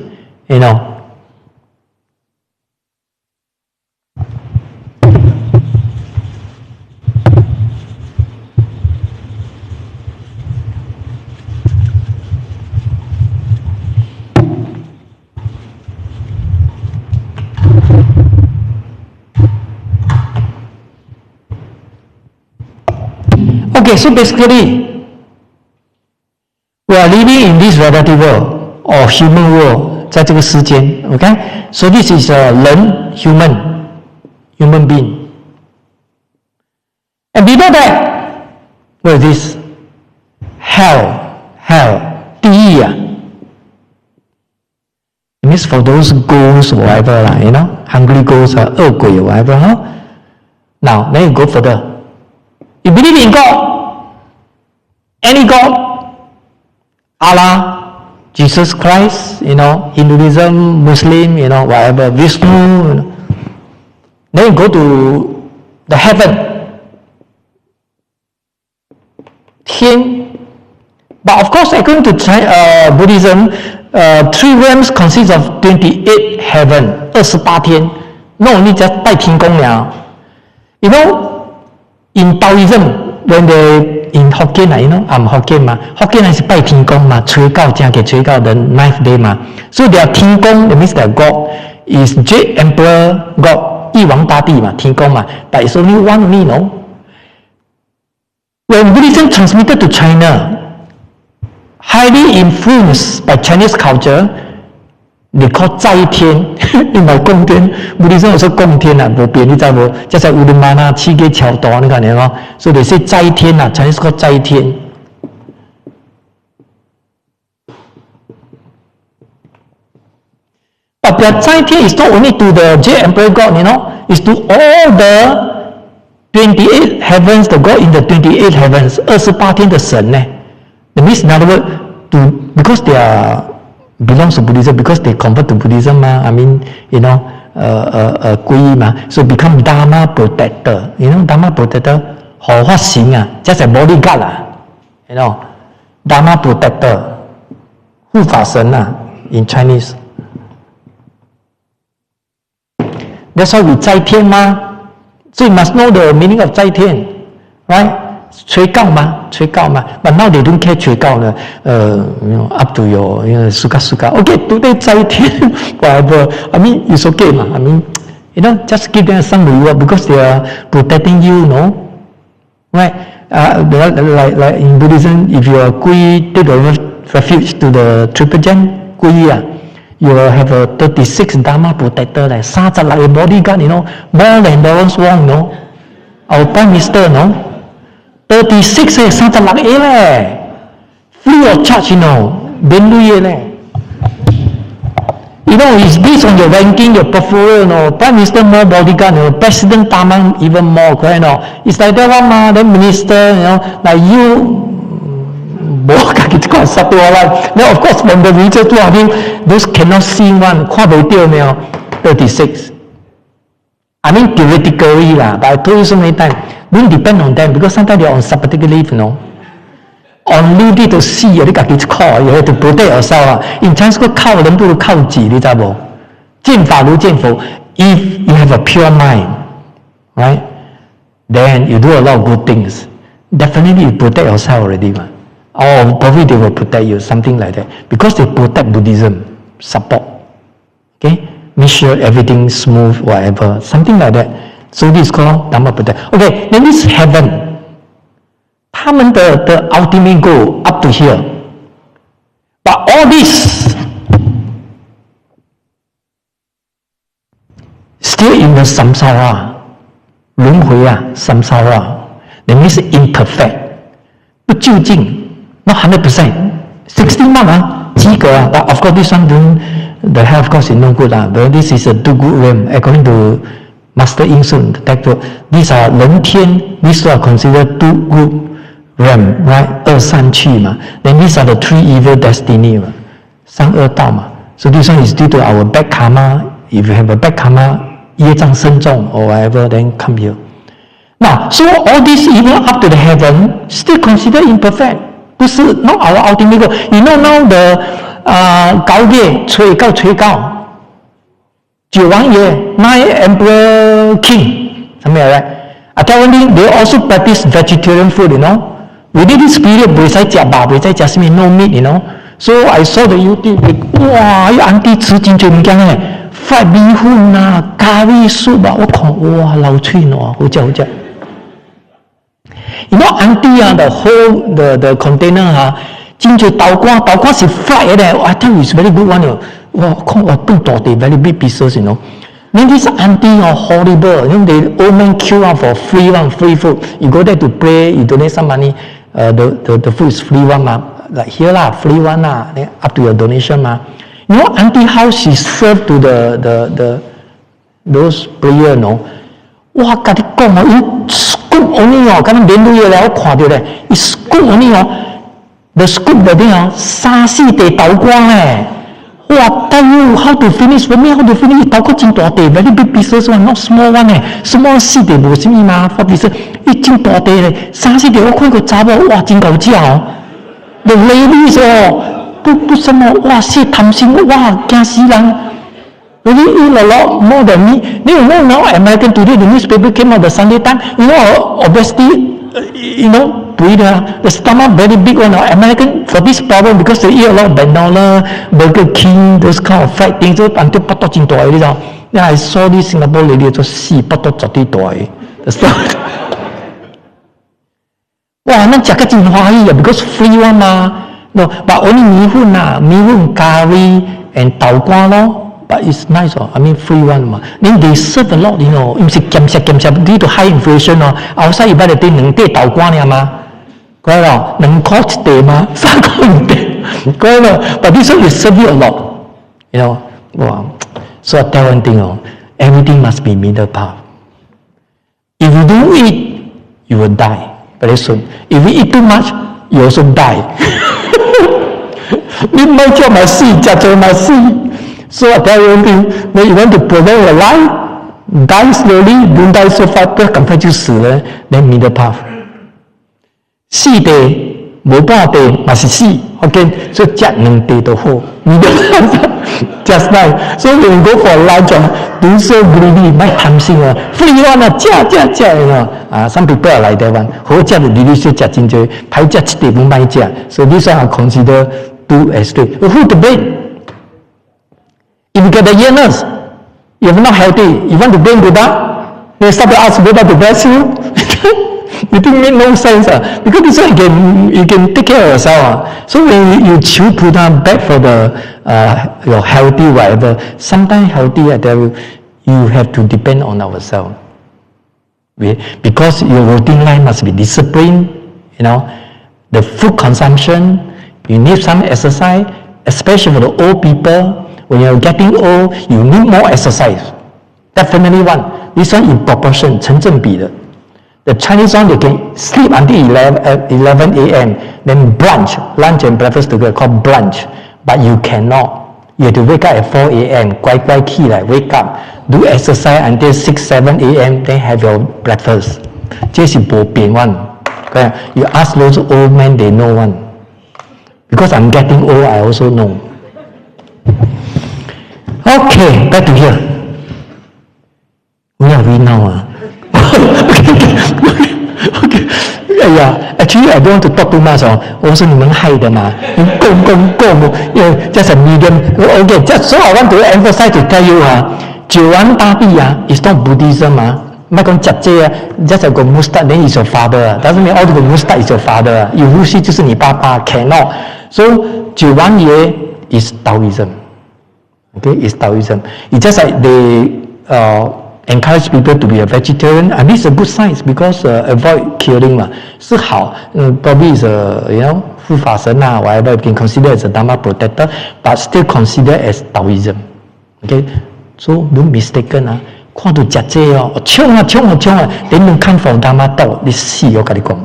Okay, so basically, we are living in this relative world or human world, 在这个世间 okay? So this is a 人 human being. And below that, what is this? Hell, 地狱啊. It means for those ghosts or whatever, hungry ghosts, 恶鬼 or whatever, Now, then you go further. You believe in God, any God, Allah, Jesus Christ, Hinduism, Muslim, whatever, Vishnu, then you go to the heaven, 天. But of course, according to Buddhism, 3 realms consist of 28 heaven, 28天, not only just 拜天公了. In Taoism, when they in Hokkien, I'm Hokkien Hokkien is 拜天公嘛，吹告加给吹告 the 9th day 嘛。So their 天公 that means their God is Jade Emperor God, 帝王大帝嘛，天公嘛。But it's only one only, When Buddhism transmitted to China, highly influenced by Chinese culture, they call 斋天，因为供天 ，Buddhism also 供天啊，无变你知无？即係烏魯曼啊，刺激橋道那個嘢所以they say 斋天啊 ，Chinese call 斋天。But the 斋天 is not only to the Jade Emperor God, it's to all the 28 heavens, the God in the 28 heavens, 28天的神呢。That means in other words, because they are belongs to Buddhism, because they convert to Buddhism, I mean, 皈依嘛 so become Dharma protector. Dharma protector, 護法神啊 just a bodyguard 啊 Dharma protector, 護法神啊 in Chinese. That's why we 在天嘛。So you must know the meaning of 在天 right? 催告嘛，催告嘛。But now they don't care 催告呢。Up to your suka. Okay, today 在天 whatever. I mean, it's okay 嘛。I mean, just give them some reward because they are protecting you, no? Right? Like in Buddhism, if you are Kui, take the refuge to the Triple Gem, Kui, you will have a 36 Dharma protector, like 36 bodyguard, more than Lawrence Wong, our Prime Minister, 36 36 free of charge, it's based on your ranking, your portfolio, Prime Minister more bodyguard, President Dharma even more, correct? It's like that one, then Minister, like you, then of course when the religious do, I mean, those cannot see one, 36. I mean theoretically but I told you so many times, don't depend on them because sometimes they're on sabbatical leave, On leave to see, you have to protect yourself. In Chinese, 靠人不如靠己，你知道不？见法如见佛。If you have a pure mind, right, then you do a lot of good things. Definitely you protect yourself already, or probably they will protect you, something like that. Because they protect Buddhism, support. Okay, make sure everything smooth, whatever, something like that. So this is called Dharma protect. Okay, then this heaven. 他们的 ultimate goal up to here, but all this still in the samsara, 轮回samsara, that means imperfect, 不究竟 not 100%, 60 mark 及格but of course this one the health of course is no good but this is a do good realm according to Master Yin Sun, the textbook. These are 人天, these are considered do good realm, right? 二三趣嘛。Then these are the three evil destiny 嘛，三恶道嘛。So this one is due to our bad karma. If you have a bad karma, 业障深重 or whatever, then come here. Now, so all this evil up to the heaven still considered imperfect. 不是 not our ultimate goal. Now the 高业催告九王爷 nine emperor king something like that. I tell you, they also practice vegetarian food, Within this period, 不再吃肉，不再吃什么 no meat, So I saw the YouTube, 哇，那 auntie 吃真多物件嘞 ，fried 米粉啊，咖喱 soup 啊，我看哇，老脆喏，好食。auntie the whole the container 真多豆乾是 fried 的 I tell you it's very good one 哇，看哇炖大地 very big pieces, Then this auntie horrible, the old man queue out for free food. You go there to pray, you donate some money, the food is free one like here free one then up to your donation auntie how she serve to the those prayer哇，跟你讲scoop only 刚刚连路嘢我看到咧，伊 scoop only the scoop 嗰啲3-4地豆乾咧。哇 tell you how to finish, for me how to finish, 豆乾真大地 very big pieces one, not small one small 4地無什麼嘛，4 pieces， 伊真大地咧，3-4地我看個查某，哇真夠食the ladies 不什麼，哇是貪心，哇驚死人 ，really eat a lot more than me. Now American today the newspaper came out the Sunday Times, obviously, the stomach very big one. American for this problem because they eat a lot of McDonald's, Burger King, those kind of fried things. Until 腹肚真大你知道？ Then I saw this Singapore lady 做死腹肚絕對大嘅。哇，咱食個真歡喜because free one 嘛。No, but only 米粉咖喱 and 豆乾咯。But it's nice, I mean free one. Then they serve a lot, 唔是減食 due to high inflation outside 一般的店2地豆乾了嘛，對咯，2塊1地嘛，3塊1地，對咯。But this one is serve you a lot, Wow. So I tell one thing, everything must be middle path. If you don't eat, you will die very soon. If you eat too much, you also die. 你唔好叫埋死，食做埋死。So I tell you one thing, when you want to prolong your life, die slowly, don't die so fast, 不要赶快就死了，then middle path. 4地无半地嘛是死 ，OK， 所以食2地都好。你的 just like， 所以 when you go for lunch don't so greedy， 莫贪心啊 ，free one 啊，食啊 ，some people are like that one， 好食就delicious食真多，歹食一地不莫食，所以 this one I consider 2 as 3。Who to blame? If you get the illness, you're not healthy, you want to blame Buddha? Then start to ask Buddha to bless you. You think it make no sense, because this one you can take care of yourself. So when you choose Buddha back for the your healthy whatever, sometimes healthy I tell you, you have to depend on ourselves. Because your routine life must be disciplined, you know, the food consumption, you need some exercise, especially for the old people. When you're getting old, you need more exercise. Definitely one. This one in proportion, 成正比的。The Chinese one, they can sleep until 11 a.m. Then brunch, lunch and breakfast together, called brunch. But you cannot. You have to wake up at 4 a.m. 乖乖起来 wake up, do exercise until 6, 7 a.m. Then have your breakfast. 这是没变 one. You ask those old men, they know one. Because I'm getting old, I also know. Okay, back to here. Where are we now? Okay. Yeah, actually I don't want to talk too much. 我是你们害的嘛，just a medium. Okay, just so I want to emphasize to tell you 九王八臂is not Buddhism 唔係講直接just a 個 mustard then is your father. Doesn't mean all the mustard is your father. 有呼吸就是你爸爸 cannot. So 九王爺 is Taoism. Okay, it's Taoism. It's just like they encourage people to be a vegetarian. I mean, it's a good science because avoid killing 嘛，是好。Probably is a 护法神whatever you can consider as a Dharma protector, but still consider as Taoism. Okay, so don't mistaken 看到食這衝啊，你唔看from Dharma talk， 你死我跟你講。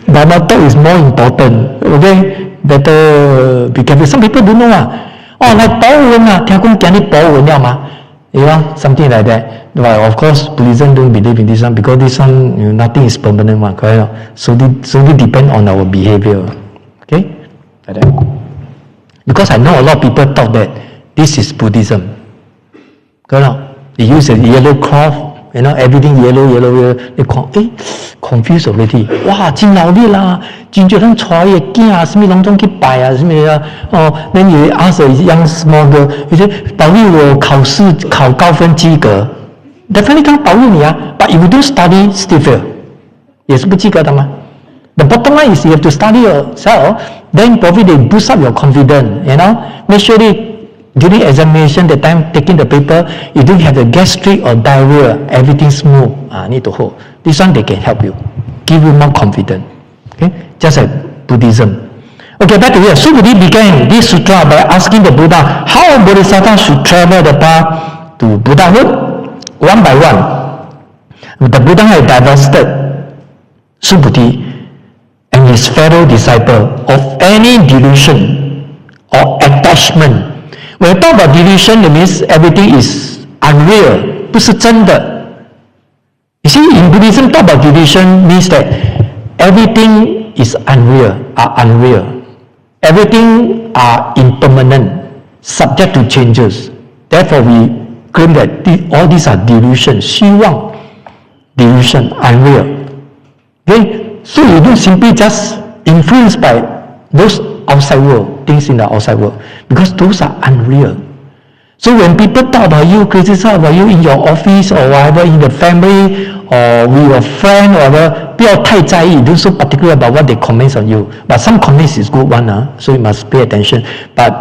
Dharma talk is more important. Okay, better be careful. Some people don't know 來保溫聽講今日保溫了嗎？You know, something like that. But of course, Buddhism don't believe in this one because this one, nothing is permanent one, correct? So it depends on our behavior. Okay? Like that. Because I know a lot of people thought that this is Buddhism. Correct? They use a yellow cloth, you know, everything yellow. They confused already. 哇，真努力啦，真多人帶嘅囝，什麼攏總去拜什麼then you ask a young small girl， 你說保佑我考試考高分及格 ，definitely 佢保佑你but if you don't study still fail， 也是不及格的嘛。The bottom line is you have to study yourself, then probably they boost up your confidence, you know. Make sure that during examination, the time taking the paper, you don't have the gastric or diarrhea, everything smooth. Need to hold. This one they can help you, give you more confidence. Okay, just like Buddhism. Okay, back to here. So Buddha began this sutra by asking the Buddha how a bodhisattva should travel the path to Buddhahood one by one. The Buddha had divested Subhuti and his fellow disciple of any delusion or attachment. When we talk about delusion, it means everything is unreal, 不是真的。You see, in Buddhism, talk about delusion means that everything is unreal. Everything are impermanent, subject to changes. Therefore, we claim that all these are delusion, 虚妄 delusion, unreal. Okay? So you don't simply just influenced by those outside world, things in the outside world, because those are unreal. So when people talk about you, criticize about you in your office or whatever, in the family or with your friend or whatever, 不要太在意, don't so particular about what they comment on you. But some comments is good one, so you must pay attention. But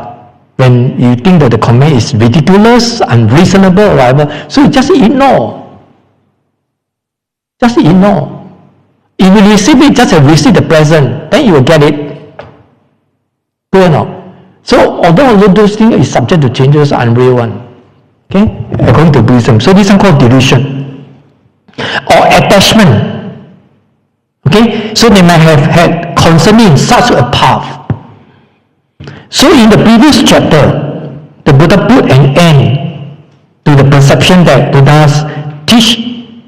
when you think that the comment is ridiculous, unreasonable or whatever, so you just ignore. Just ignore. If you receive it, just receive the present, then you will get it. Clear or not? So although all those things is subject to changes, unreal one. Okay? According to Buddhism. So this one called delusion. Or attachment. Okay? So they might have had concerning such a path. So in the previous chapter, the Buddha put an end to the perception that Buddhas teach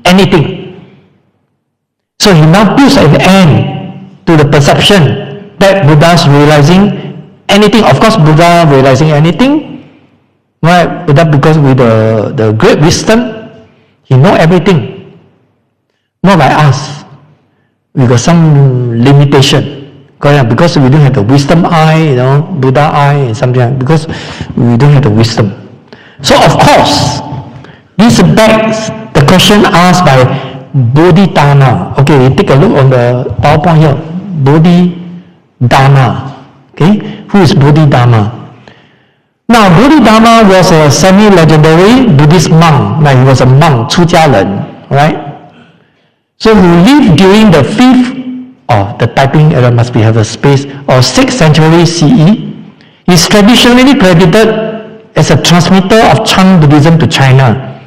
anything. So he now puts an end to the perception that Buddha's realizing anything. Of course, Buddha realizing anything, right? Buddha, because with the great wisdom, he know everything. Not like us. We got some limitation. Because we don't have the wisdom eye, Buddha eye and something like that, because we don't have the wisdom. So of course, this begs the question asked by Bodhidharma. Okay, we take a look on the PowerPoint here. Bodhidharma. Okay, who is Bodhidharma? Now, Bodhidharma was a semi-legendary Buddhist monk. Like he was a monk, 出家人, right? So who lived during the 5th, the typing error must be have a space, or 6th century CE. He is traditionally credited as a transmitter of Chang Buddhism to China.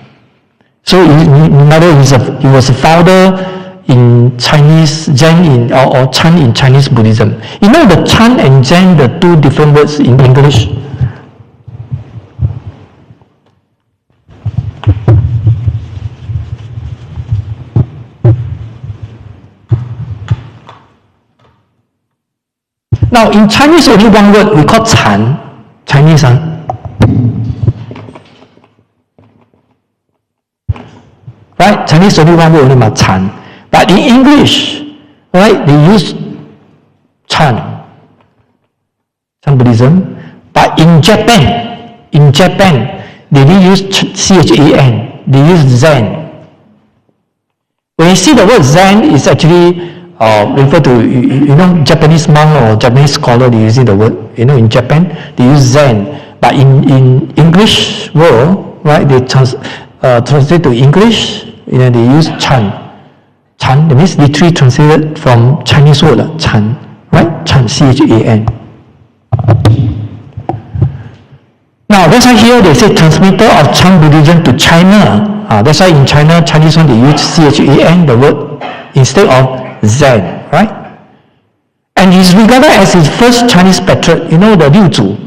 So in other words, he was a founder in Chinese Zen or Chan in Chinese Buddhism. You know the Chan and Zen, the two different words in English. Now in Chinese only one word, we call Chan, Chinese. Right? Chinese only one word, only Chan. But in English, right, they use Chan Buddhism. But in Japan, they didn't use CHAN, they use Zen. When you see the word Zen, it's actually refer to, Japanese monk or Japanese scholar, they using the word, in Japan, they use Zen. But in English world, right, they translate to English, they use Chan. Chan, that means literally translated from Chinese word, Chan, right? Chan, CHAN. Now, that's why here they say transmitter of Chang Buddhism to China. That's why in China, Chinese one, they use CHAN, the word, instead of Zen, right? And he's regarded as his first Chinese patriot. The Liu Zu,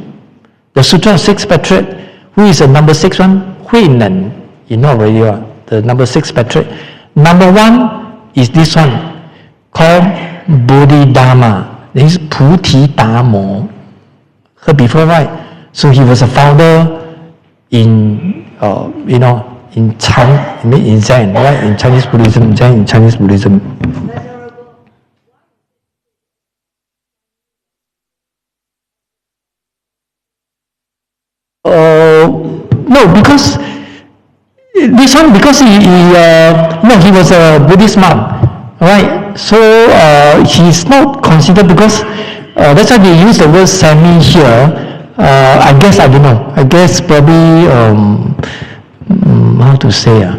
the Sutra of 6 patriot. Who is the number 6 one? Hui Nen. You know already, the number 6 patriot. Number 1 is this one, called Bodhidharma. This is Puti Dharma. Heard before, right? So he was a founder in, in Chan, in Zen, right? In Chinese Buddhism, Zen in Chinese Buddhism. No, because this one, because he was a Buddhist monk, right? So he's not considered, because that's why they use the word semi here. I guess, I don't know. I guess probably, how to say,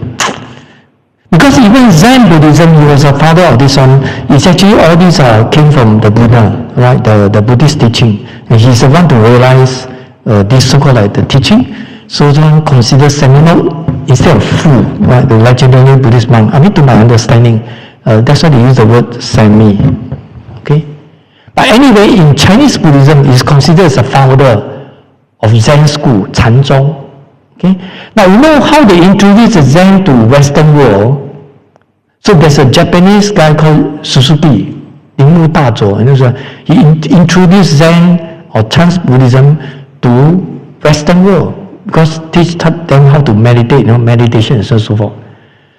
because even Zen Buddhism, he was a founder of this one. It's actually all these came from the Buddha, right? The Buddhist teaching, and he's the one to realize this so-called like the teaching. So one considers seminal instead of full, right? The legendary Buddhist monk. I mean, to my understanding, that's why they use the word semi. Okay? But anyway, in Chinese Buddhism, he is considered as a founder of Zen school, Chanzong. Okay? Now, you know how they introduced the Zen to Western world? So there's a Japanese guy called Suzuki, Lingmu Dazuo, he introduced Zen or Chinese Buddhism to Western world, because teach them how to meditate, meditation and so forth.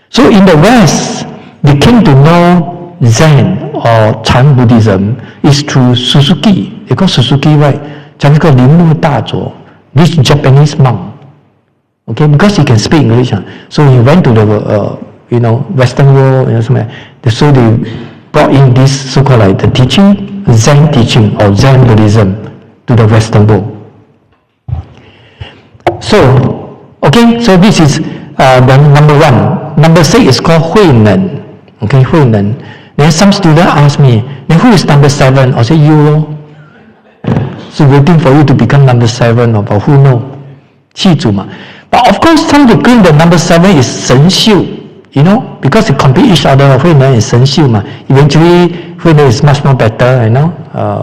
So in the West, they came to know Zen or Chan Buddhism is through Suzuki. They call Suzuki, right? Chinese called Lingmu Dazuo, this Japanese monk. Okay, because he can speak English. So he went to the Western world, so they brought in this so-called like the teaching, Zen teaching or Zen Buddhism to the Western world. So, okay, so this is the number 1. Number 6 is called Hui Nen. Okay, Hui Nen. Then some student ask me, then who is number 7? I say, you. So waiting for you to become number 7, or who know? 七祖嘛. But of course, some to claim the number 7 is 神秀, because they compete each other. Hui Nen is 神秀嘛. Eventually, Hui Nen is much more better,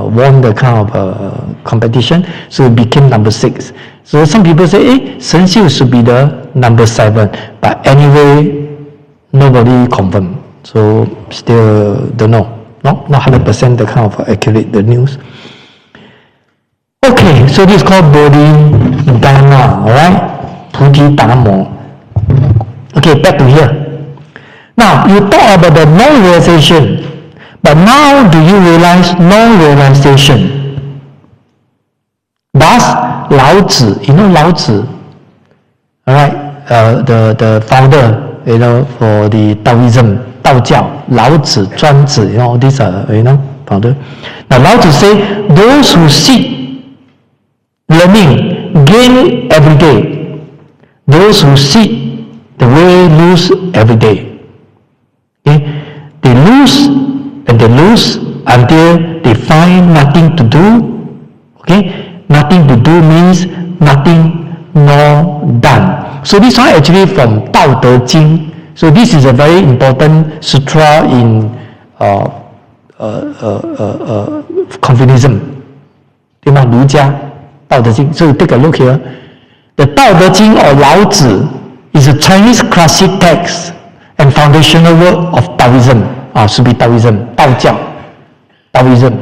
won the kind of competition, so it became number 6. So some people say, Shen Xiu should be the number 7. But anyway, nobody confirmed. So still don't know. not 100% the kind of accurate the news. Okay, so this is called Bodhidharma, alright? Bodhidharma. Okay, back to here. Now, you talk about the non-realization, but now do you realize non-realization? Thus, Lao Tzu, you know Lao Tzu, alright, the founder, you know, for the Taoism, Dao Jiao, Lao Tzu, Zhuan Tzu, you know, these are, you know, founder. Now, Lao Tzu say, those who seek learning gain every day. Those who seek the way lose every day. Okay? They lose and they lose until they find nothing to do. Okay? Nothing to do means nothing nor done. So this one actually from Dao De Jing. So this is a very important sutra in Confucianism. 对吗？儒家道德经. So take a look here. The Dao De Jing or Lao Tzu is a Chinese classic text and foundational work of Taoism. Should be Taoism. 道教 Taoism.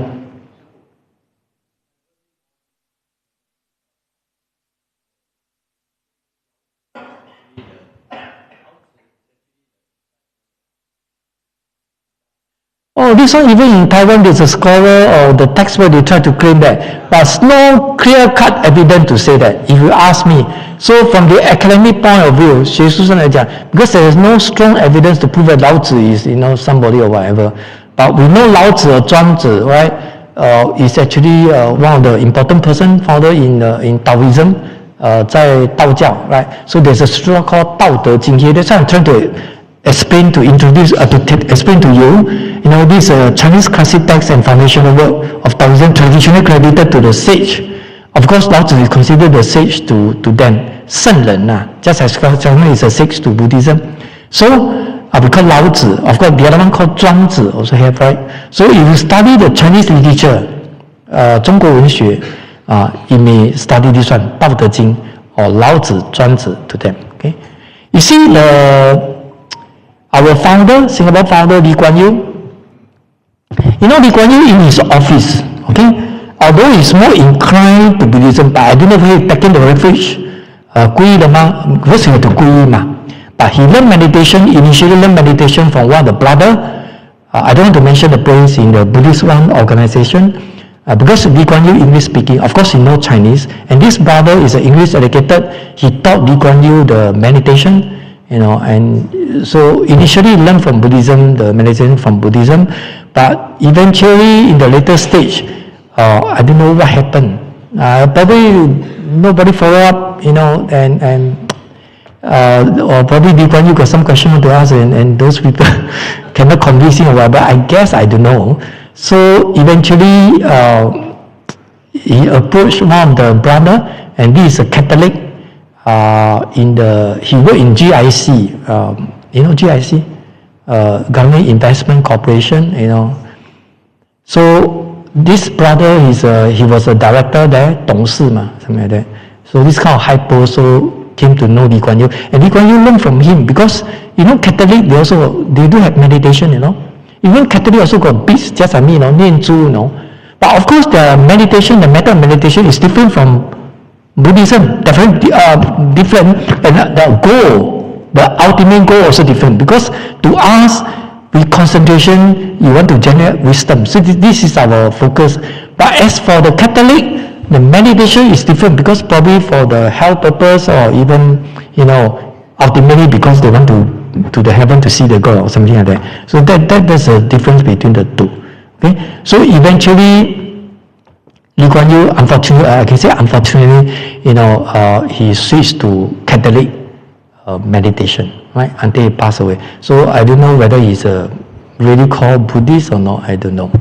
Oh, this one even in Taiwan there's a scholar or the text where they try to claim that, but there's no clear-cut evidence to say that, if you ask me. So from the academic point of view, 学术上来讲, because there is no strong evidence to prove that Lao Tzu is, you know, somebody or whatever, but we know Lao Tzu or Zhuan Tzu, right, is actually one of the important person founder in Taoism, 在道教, right? So there's a sutra called 道德经 here. That's why I'm trying to explain to explain to you, you know, this Chinese classic text and foundational work of Taoism traditionally credited to the sage. Of course, Lao Tzu is considered the sage to them, 圣人 just as Chang is a sage to Buddhism. So, we call Lao Tzu. Of course, the other one called Zhuang Tzu also have, right? So, if you study the Chinese literature, 中国文学, you may study this one, 道德经 or 老子, 庄子 to them. Okay? You see, our founder, Singapore founder, Lee Kuan Yew, you know, Lee Kuan Yew in his office, okay, although he's more inclined to Buddhism, but I don't know if he's taking the refuge, 皈依了吗? Because he had to 皈依嘛. But he learned meditation, initially learned meditation from one of the brother. I don't want to mention the place in the Buddhist one organization, because Lee Kuan Yew English speaking, of course he knows Chinese, and this brother is an English educated. He taught Lee Kuan Yew the meditation, you know, and so initially learned from Buddhism, the meditation from Buddhism, but eventually in the later stage, I don't know what happened. Probably nobody follow up, you know, and or probably Lee Kuan Yew got some question to ask, and those people cannot convince him or whatever. I guess, I don't know. So eventually, he approached one of the brother, and this is a Catholic. He worked in GIC, you know GIC, Government Investment Corporation, you know. So this brother he was a director there, 董事嘛, something like that. So this kind of high post also came to know Lee Kuan Yew, and Lee Kuan Yew learned from him, because you know Catholic they do have meditation, you know. Even Catholic also got beads, just like me, you know, 念珠, you know. But of course the meditation, the method of meditation is different from Buddhism, definitely different, and the goal, the ultimate goal also different, because to us, with concentration, you want to generate wisdom. So this is our focus. But as for the Catholic, the meditation is different, because probably for the health purpose, or even, you know, ultimately because they want to the heaven to see the God or something like that. So there's a difference between the two. Okay, so eventually, Lee Kuan Yew, unfortunately, I can say unfortunately, you know, he switched to Catholic meditation, right, until he passed away. So I don't know whether he's really called Buddhist or not, I don't know.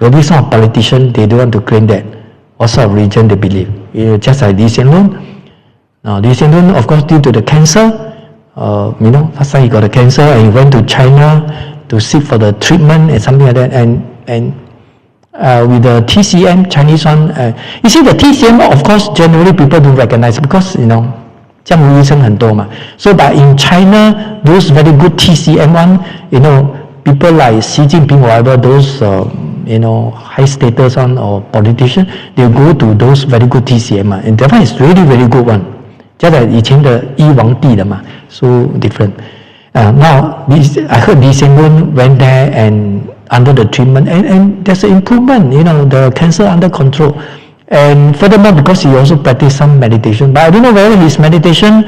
Maybe some politicians, they don't want to claim that. What sort of religion they believe. You know, just like Lee Hsien Loong. Now, Lee Hsien Loong, of course, due to the cancer, you know, last time he got a cancer and he went to China to seek for the treatment and something like that, and with the TCM, Chinese one, you see the TCM, of course, generally people don't recognize, because, you know, 江湖医生很多嘛. So, but in China, those very good TCM one, you know, people like Xi Jinping, whatever, those high status one or politician, they go to those very good TCM, and that one is really very good one. 就在以前的一皇帝的嘛 ，so different. Now I heard Lee Hsien Loong went there and under the treatment, and there's an improvement. The cancer under control. And furthermore, because he also practiced some meditation, but I don't know whether his meditation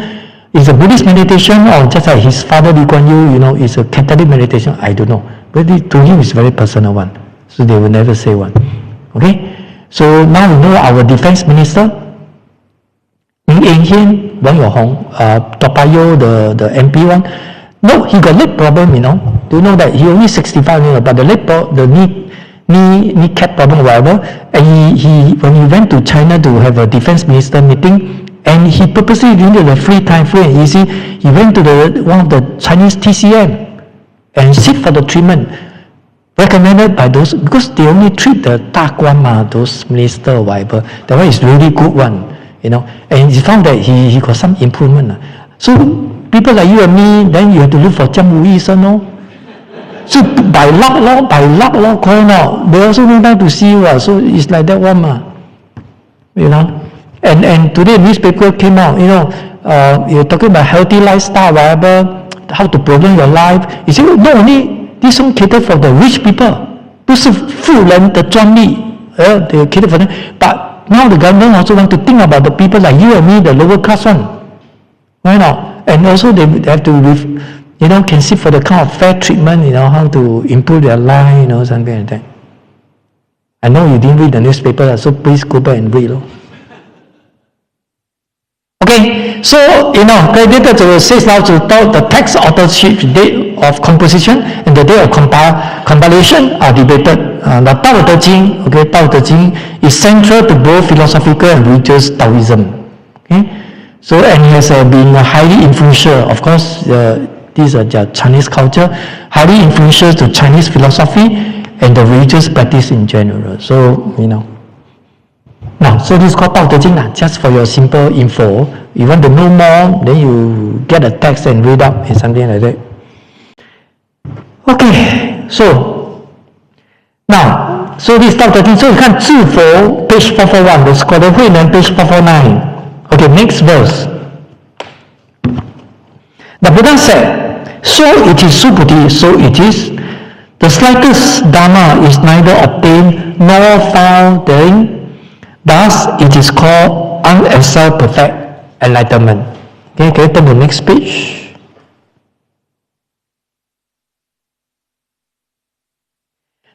is a Buddhist meditation or just like his father Lee Kuan Yew, is a Catholic meditation. I don't know. But to him, it's very personal one. So they will never say one. Okay. So now we know our defense minister, Ng Eng Hian, Wang Yohong, Toa Payoh, the MP one. No, he got leg problem. Do you know that he only 65 but the leg the kneecap problem, whatever. And he when he went to China to have a defense minister meeting, and he purposely during the free and easy, he went to one of the Chinese TCM and seek for the treatment recommended by those, because they only treat the 大官嘛, those minister or whatever. That one is really good one, And he found that he got some improvement. So people like you and me, then you have to look for 江湖医生 So by luck, correct out. They also need time to see you. So it's like that one, And today newspaper came out, you're talking about healthy lifestyle, whatever, how to prolong your life. You say, no, only this one cater for the rich people. 不是富人的专利, they cater for them. But now the government also want to think about the people like you and me, the lower class one. Why not? And also they have to, can seek for the kind of fair treatment, how to improve their life, something like that. I know you didn't read the newspaper, so please go back and read. Okay, so, credited to says now to the text authorship, date of composition, and the date of compilation are debated. The Tao Te Ching, Tao Te Ching is central to both philosophical and religious Taoism. Okay, so and it has been highly influential. Of course, these are Chinese culture, highly influential to Chinese philosophy and the religious practice in general. So, Now, so this is called Tao Te Ching, just for your simple info. You want to know more, then you get a text and read up and something like that. Okay, so now, so this Tao Te Ching, so you can see for page 441, the Scholar Huinan, page 449. Okay, next verse. The Buddha said, so it is Subhuti, so it is. The slightest Dharma is neither obtained nor found therein. Thus, it is called unexcelled perfect enlightenment. Okay, can you turn to the next page?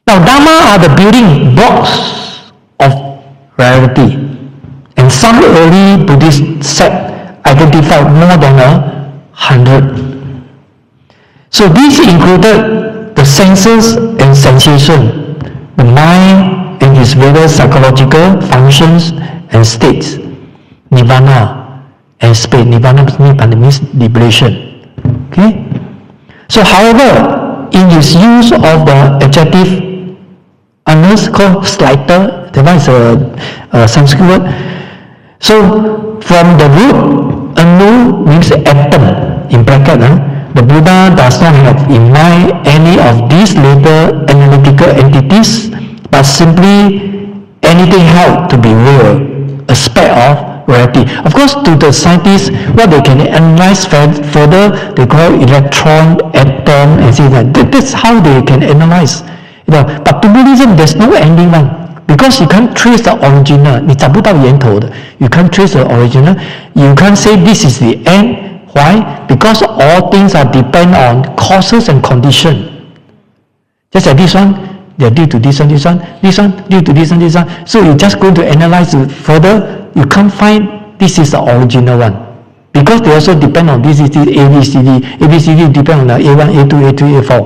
Now, Dharma are the building blocks of reality. And some early Buddhist sects identified more than 100. So these included the senses and sensation, the mind and its various psychological functions and states, nirvana and space. Nirvana means liberation. Okay? So however, in its use of the adjective anus called slighter, that one is a Sanskrit word. So from the root, anu means atom, in bracket, the Buddha does not have in mind any of these later analytical entities, but simply anything held to be real, aspect of reality. Of course, to the scientists, what they can analyze further, they call electron, atom, and things like that. That's how they can analyze. But to Buddhism, there's no ending one. Because you can't trace the original, 你找不到源头的. You can't trace the original. You can't say this is the end. Why? Because all things are depend on causes and condition. Just like this one, they're due to this one, this one due to this one, this one. So you just going to analyze it further, you can't find this is the original one. Because they also depend on this, A, B, C, D. A, B, C, D depend on the A1, A2, A3, A4.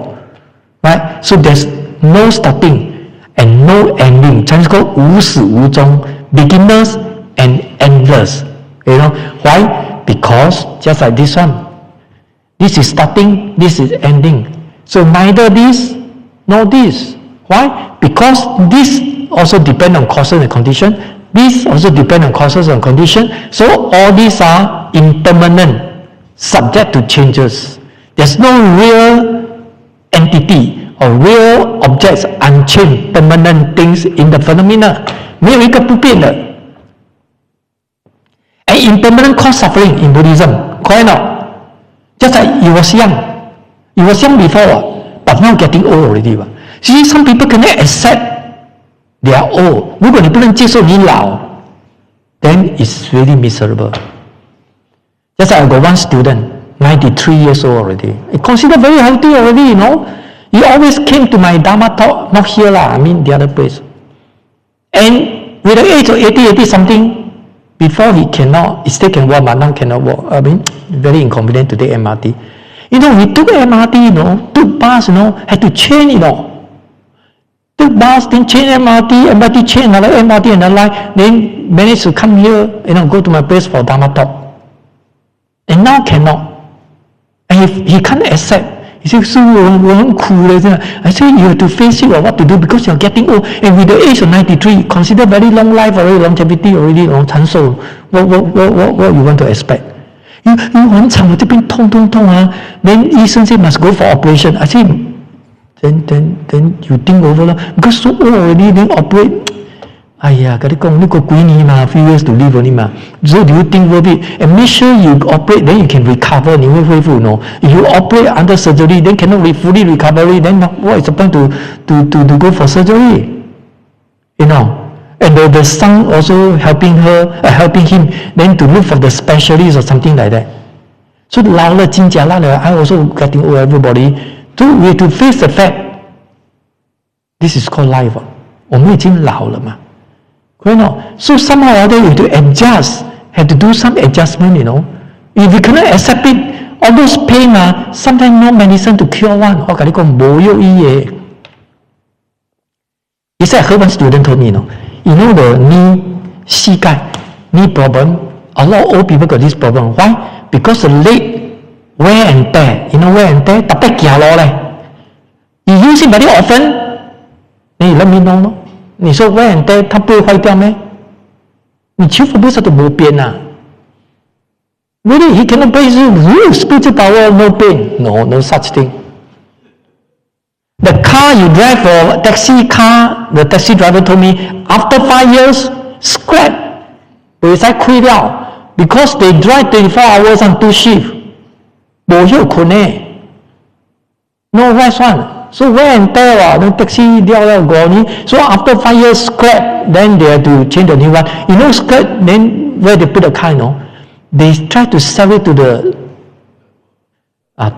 Right? So there's no starting and no ending. Chinese called 无始无终, beginners and endless. Why? Because just like this one, this is starting, this is ending. So neither this nor this. Why? Because this also depend on causes and condition. This also depend on causes and condition. So all these are impermanent, subject to changes. There's no real entity or real objects, unchanged, permanent things in the phenomena. 没有一个不变的。And impermanent cause suffering in Buddhism. Correct or not? Just like you was young. You was young before, but now getting old already. See, some people cannot accept they are old. 如果你不能接受你老 then it's really miserable. Just like I got one student, 93 years old already. I consider very healthy already, you know. He always came to my Dharma talk, not here lah, I mean the other place. And with the age of 80 something, before he still can walk, but now cannot walk. I mean, very inconvenient to take MRT. You know, he took MRT, you know, took bus, you know, had to change, you know. Took bus, then change MRT change another MRT, another line, then managed to come here, you know, go to my place for Dharma talk. And now cannot. And he can't accept. He says, I say, you have to face it or what to do because you're getting old. And with the age of 93, consider very long life already, longevity already, 长寿. What you want to expect? 你很长，我这边痛啊 Then 医生 say must go for operation. I say, then you think over lah. Because so old already, then operate. 哎呀，跟你讲，你过几年嘛 ，few years to live only 嘛。So do you think worth it? And make sure you operate, then you can recover. 你会恢复 ，no? If you operate under surgery, then cannot fully recovery. Then what is the point to go for surgery? You know? And the son also helping him, then to look for the specialist or something like that. So 老了真假烂了 I also getting old, everybody. So we have to face the fact. This is called life. 我们已经老了嘛。You know, so somehow or other you have to adjust, have to do some adjustment, you know. If you cannot accept it, all those pain, sometimes no medicine to cure one. 我跟你讲没有医的。He said, I heard one student told me, you know the knee problem, a lot of old people got this problem. Why? Because the leg wear and tear. You know wear and tear? 特別行路咧。You use it very often, then you let me know. 你说 wear and tear 它不会坏掉咩？你手法不是都没变啊 ？Really, he cannot base real spiritual power, no pain. No such thing. The car you drive for taxi car, the taxi driver told me, after 5 years, scrap. 被使亏掉 because they drive 24 hours on 2 shift. 没有困诶 ，no rest one. So wear and tear the taxi 掉了5年 So after 5 years scrap, then they have to change the new one. You know scrap, then where they put the car, they try to sell it to the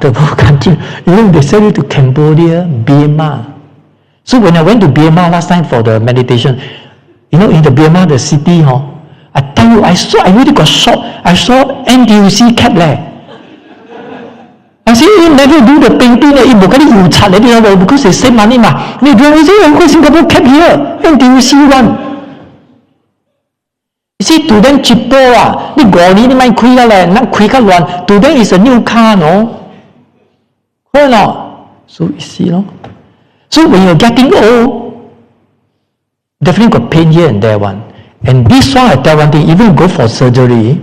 third world country. You know, they sell it to Cambodia, Burma. So when I went to Burma last time for the meditation, you know, in the Burma, the city, I tell you, I really got shocked. I saw NTUC cap there. I say, you never do the painting, because they save money. They do Singapore cap here, NTUC one. You see, to them cheaper, 你5年你買開了咧，那開較亂 To them is a new car, no? Correct not? So you see, no? So when you're getting old, definitely got pain here and there one. And this one, I tell one thing, even go for surgery,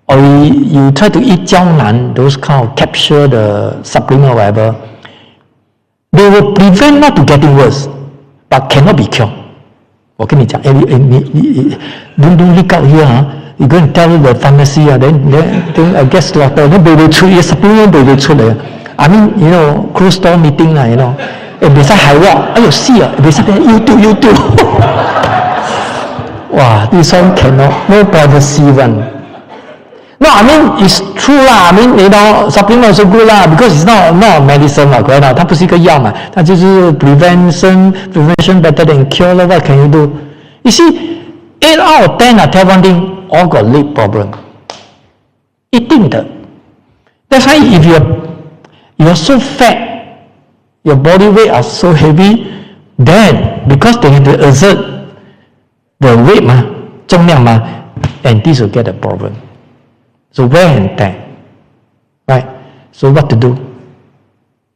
or you try to eat jiaonan, those kind of capture the supplement or whatever, they will prevent not to getting worse, but cannot be cured. 我跟你讲 don't leak out here, you go and tell the pharmacy, then I guess doctor, then 佢哋出嘢 supplement 佢哋出嚟 I mean, you know, closed door meeting lah, you know. 唔使係喎，哎呦死啊，唔使you do. 哇 this one cannot, no privacy one. No, I mean, it's true lah. I mean, you know, supplement also good lah, because it's not medicine lah, correct? 它不是一个药嘛，它就是 prevention better than cure lah. What can you do? You see, 8 out of 10 tell one thing, all got leg problem. 一定的。That's why if you're so fat, your body weight are so heavy, then because they have to exert the weight 嘛，重量嘛， and this will get a problem. So wear and tear, right? So what to do?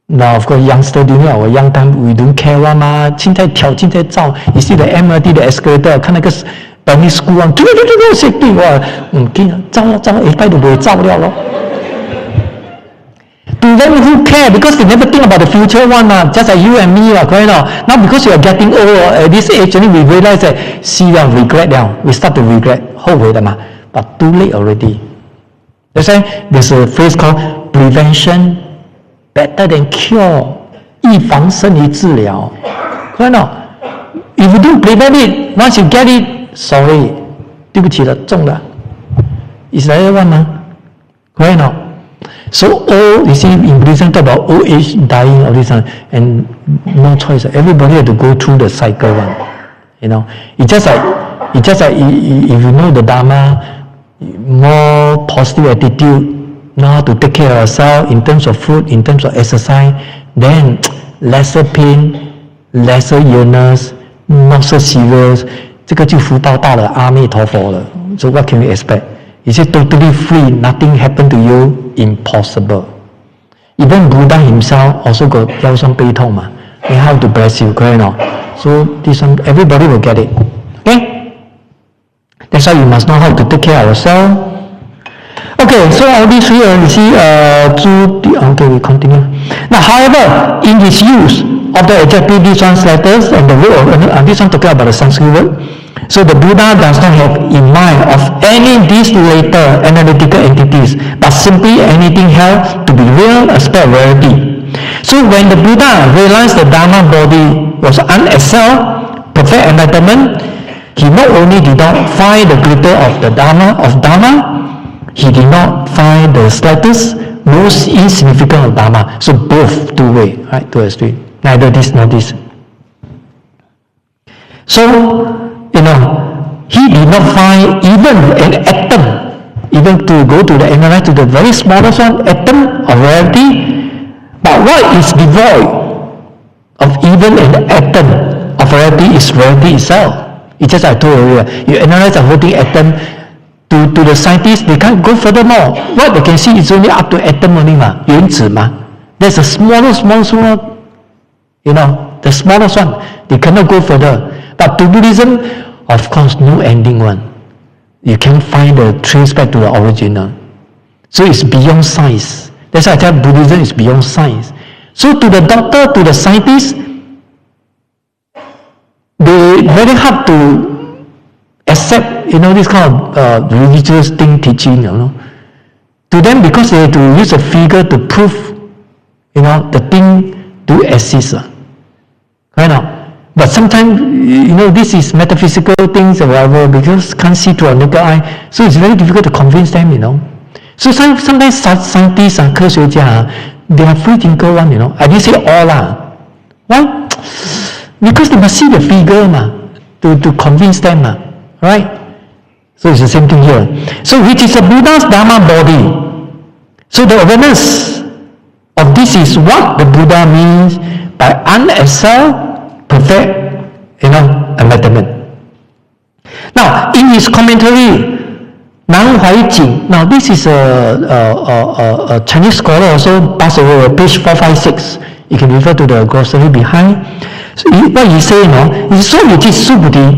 Now, of course, youngster during our young time, we don't care one 嘛。现在跳，现在造。You see the MRT, the escalator， 看那个 primary school 啊，对，哇，唔见造，一摆都唔会造了咯。To them who care because they never think about the future one, just like you and me, correct? Now because you are getting old at this age, only we realize that, see, regret now. We start to regret, 后悔的嘛, but too late already. That's why there's a phrase called prevention better than cure. 预防胜于治疗, correct? If you don't prevent it, once you get it, sorry, 对不起了，中了。Is that one, correct? So old, you see, in Buddhism talk about old age, dying, all this, and no choice. Everybody had to go through the cycle one. It's just like if you know the Dharma, more positive attitude, know how to take care of yourself in terms of food, in terms of exercise, then lesser pain, lesser illness, not so serious. 这个就福报大了，阿弥陀佛了。So what can we expect? Is it totally free? Nothing happened to you? Impossible. Even Buddha himself also got 腰酸背痛嘛。And how to bless you, correct or not? So this one, everybody will get it. Okay? That's why you must know how to take care of yourself. Okay, so all these here, you see, okay, we continue. Now, however, in his use of the adjective, these one's letters and the word, this one talking about the Sanskrit word. So the Buddha does not have in mind of any these later analytical entities, but simply anything held to be real aspect of reality. So when the Buddha realized the Dharma body was unexcelled, perfect enlightenment, he not only did not find the glitter of the Dharma, he did not find the slightest, most insignificant of Dharma. So both two-way, right, two extreme. Neither this nor this. So, he did not find even an atom, even to go to the analyze to the very smallest one, atom of reality. But what is devoid of even an atom of reality is reality itself. It's just I told you earlier, you analyze the whole thing atom, to the scientists, they can't go furthermore. What they can see is only up to atom only, 原子嘛. There's a smallest one, the smallest one. They cannot go further. But to Buddhism, of course, no ending one. You can't find the trace back to the original. So it's beyond science. That's why I tell Buddhism is beyond science. So to the doctor, to the scientist, they very hard to accept, this kind of religious thing teaching, To them, because they have to use a figure to prove, the thing do exist. Right now. But sometimes, this is metaphysical things or whatever, because can't see through a naked eye, so it's very difficult to convince them, So sometimes scientists and 科学家, they are free thinker one, I didn't say all Why? Because they must see the figure to convince them, right? So it's the same thing here. So which is a Buddha's Dharma body. So the awareness of this is what the Buddha means by unexcelled, perfect, enlightenment. Now, in his commentary, Nan Huai Jing, now this is a Chinese scholar also passed away, page 456. You can refer to the glossary behind. So what he say, is so it is subhuti,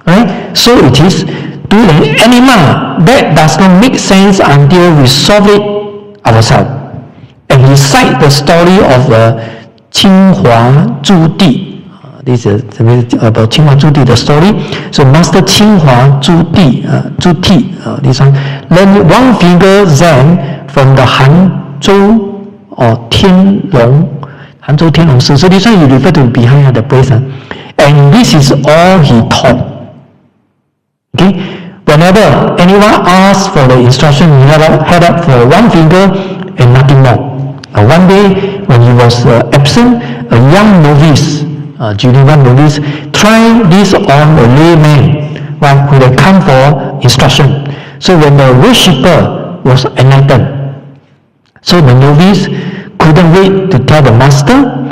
right? So it is to an animal that does not make sense until we solve it ourselves. And he cites the story of Qing Hua Zhu Di. This is about Qing Hua Zhu Di, the story. So Master Qing Hua Zhu Ti, this one, learned one figure Zen from the Hanzhou or Tianlong, Hanzhou Tianlong. So this one you refer to behind the place. And this is all he taught. Okay? Whenever anyone asks for the instruction, he head up for one finger and nothing more. One day, when he was absent, a young novice, junior novice, tried this on a layman, who had come for instruction. So when the worshipper was enlightened, so the novice couldn't wait to tell the master.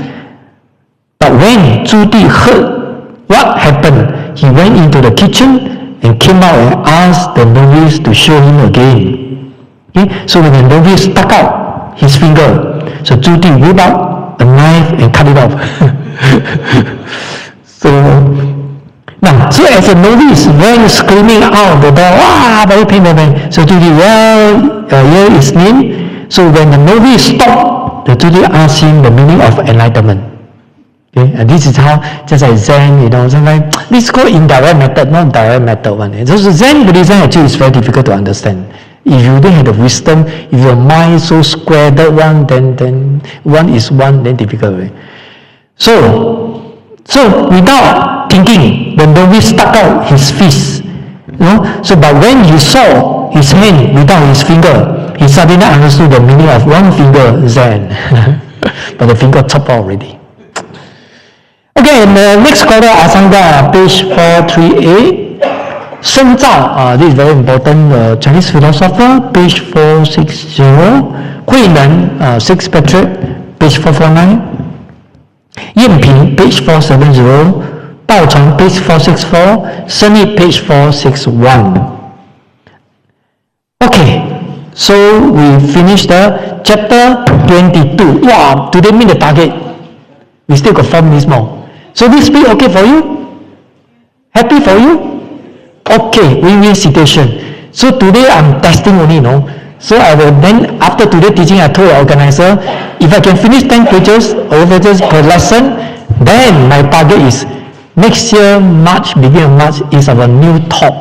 But when Zhu Di heard what happened, he went into the kitchen and came out and asked the novice to show him again. Okay? So when the novice stuck out his finger, so Zhu Di whipped out a knife and cut it off. So as a novice went screaming out the door, very painful. So Zhu Di, here is name. So when the novice stopped the tutor asks him the meaning of enlightenment. Okay, and this is how, just like Zen, sometimes this is called indirect method, not direct method one. So Zen Buddhism actually is very difficult to understand. If you don't have the wisdom, if your mind is so squared one, then one is one, then difficult. Right? So without thinking, the novice stuck out his fist. So but when he saw his hand without his finger, he suddenly understood the meaning of one finger, Zen. But the finger chopped out already. Okay, and the next quarter, Asanga, page 438. Shen Zhao, this is very important, Chinese philosopher, page 460. Hui Nen, 6 Patrick, page 449. Yan Ping, page 470. Bao Chang, page 464. Sunny, page 461. Okay, so we finished the chapter 22. Wow, today meet the target. We still got 4 minutes more. So this be okay for you? Happy for you? Okay, win-win situation. So today I'm testing only, So I will then, after today teaching, I told the organizer, if I can finish 10 pages or pages per lesson, then my target is next year, beginning of March, is our new talk.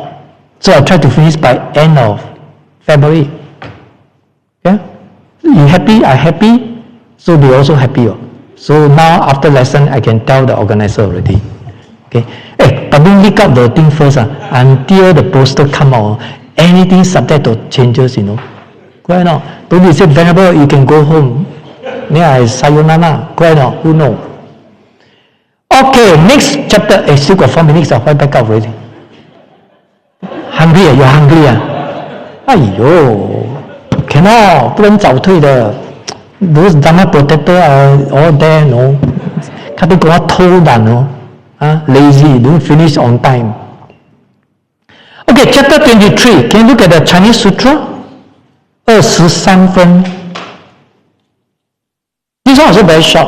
So I try to finish by end of February. Yeah? You happy? I happy? So they also happy. So now after lesson, I can tell the organizer already. Okay. But don't leak up the thing first until the poster come out. Anything subject to changes, Why not? Don't you say, Venerable, you can go home. Yeah, sayonara. Why not? Who knows? Okay, next chapter. Still got 4 minutes. Why back up already? Hungry? You're hungry? Cannot. 不能早退的。Those Dharma protectors are all there, Can't go out偷懒, lazy, don't finish on time. Okay, chapter 23. Can you look at the Chinese Sutra? 23分. This one also very short.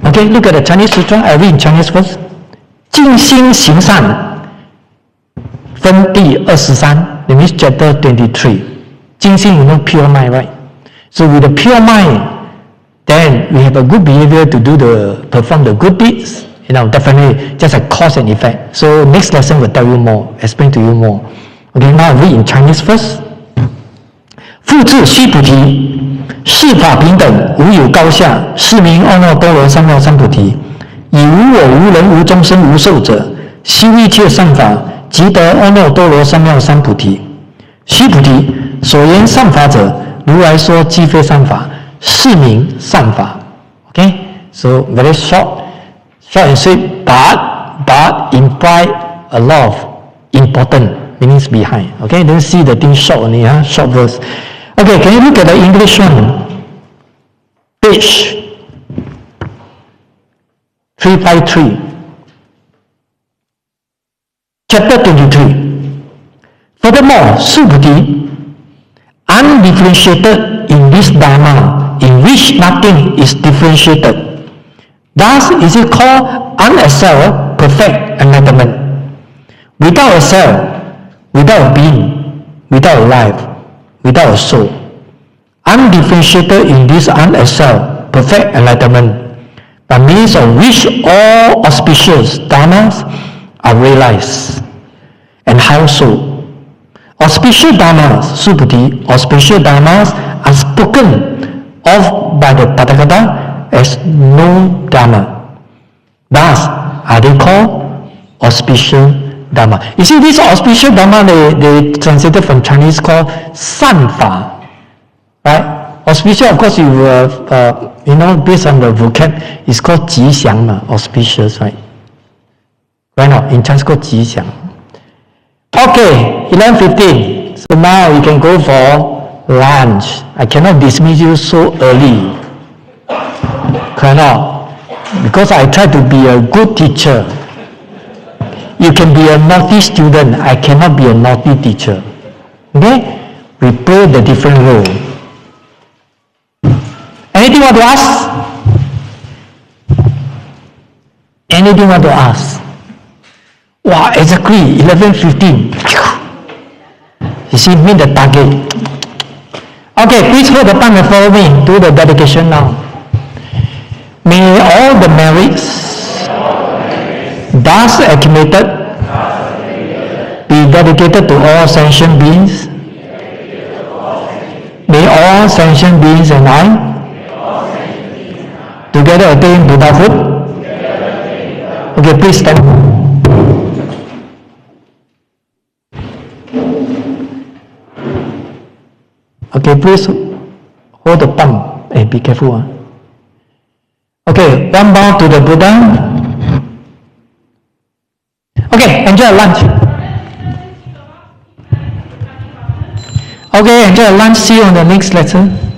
Okay, look at the Chinese Sutra. I read in Chinese first. 静心行善分第23. That means chapter 23. 静心, pure mind, right? So with a pure mind, then we have a good behavior to perform the good deeds. Definitely just a cause and effect. So next lesson will tell you more, explain to you more. Okay, now I read in Chinese first. 复次须菩提，世法平等，无有高下，是名阿耨多罗三藐三菩提。以无我、无人、无众生、无寿者，悉一切善法，即得阿耨多罗三藐三菩提。须菩提，所言善法者，如来说即非善法，是名善法。Okay, so very short and sweet, but imply a lot of important meanings behind. Okay, don't see the thing short only, short verse. Okay, can you look at the English one? Page 353. Chapter 23. Furthermore, Subhuti, undifferentiated in this Dharma, in which nothing is differentiated. Thus is it called unexcelled, perfect enlightenment. Without a self, without a being, without a life, without a soul. Undifferentiated in this unexcelled, perfect enlightenment, by means of which all auspicious dharmas are realized. And how so? Auspicious dharmas, Subhuti, auspicious dharmas are spoken of by the Tathagata as no dharma. Thus are they called auspicious dharma. You see, this auspicious dharma they translated from Chinese called sanfa, right? Auspicious, of course, based on the vocab, it's called 吉祥嘛, auspicious, right? Why not? In Chinese called 吉祥. Okay, 11:15. So now you can go for lunch. I cannot dismiss you so early. Cannot. Because I try to be a good teacher. You can be a naughty student. I cannot be a naughty teacher. Okay? We play the different role. Anything want to ask? Anything want to ask? Wow, exactly, 11:15. You see, meet the target. Okay, please hold the palm and follow me. Do the dedication now. May all the merits thus accumulated be dedicated to all sentient beings. May all sentient beings and I together attain Buddhahood. Okay, please stand. Okay, please hold the palm. Hey, be careful. Okay, one bow to the Buddha. Okay, enjoy lunch. Okay, enjoy lunch. See you on the next lesson.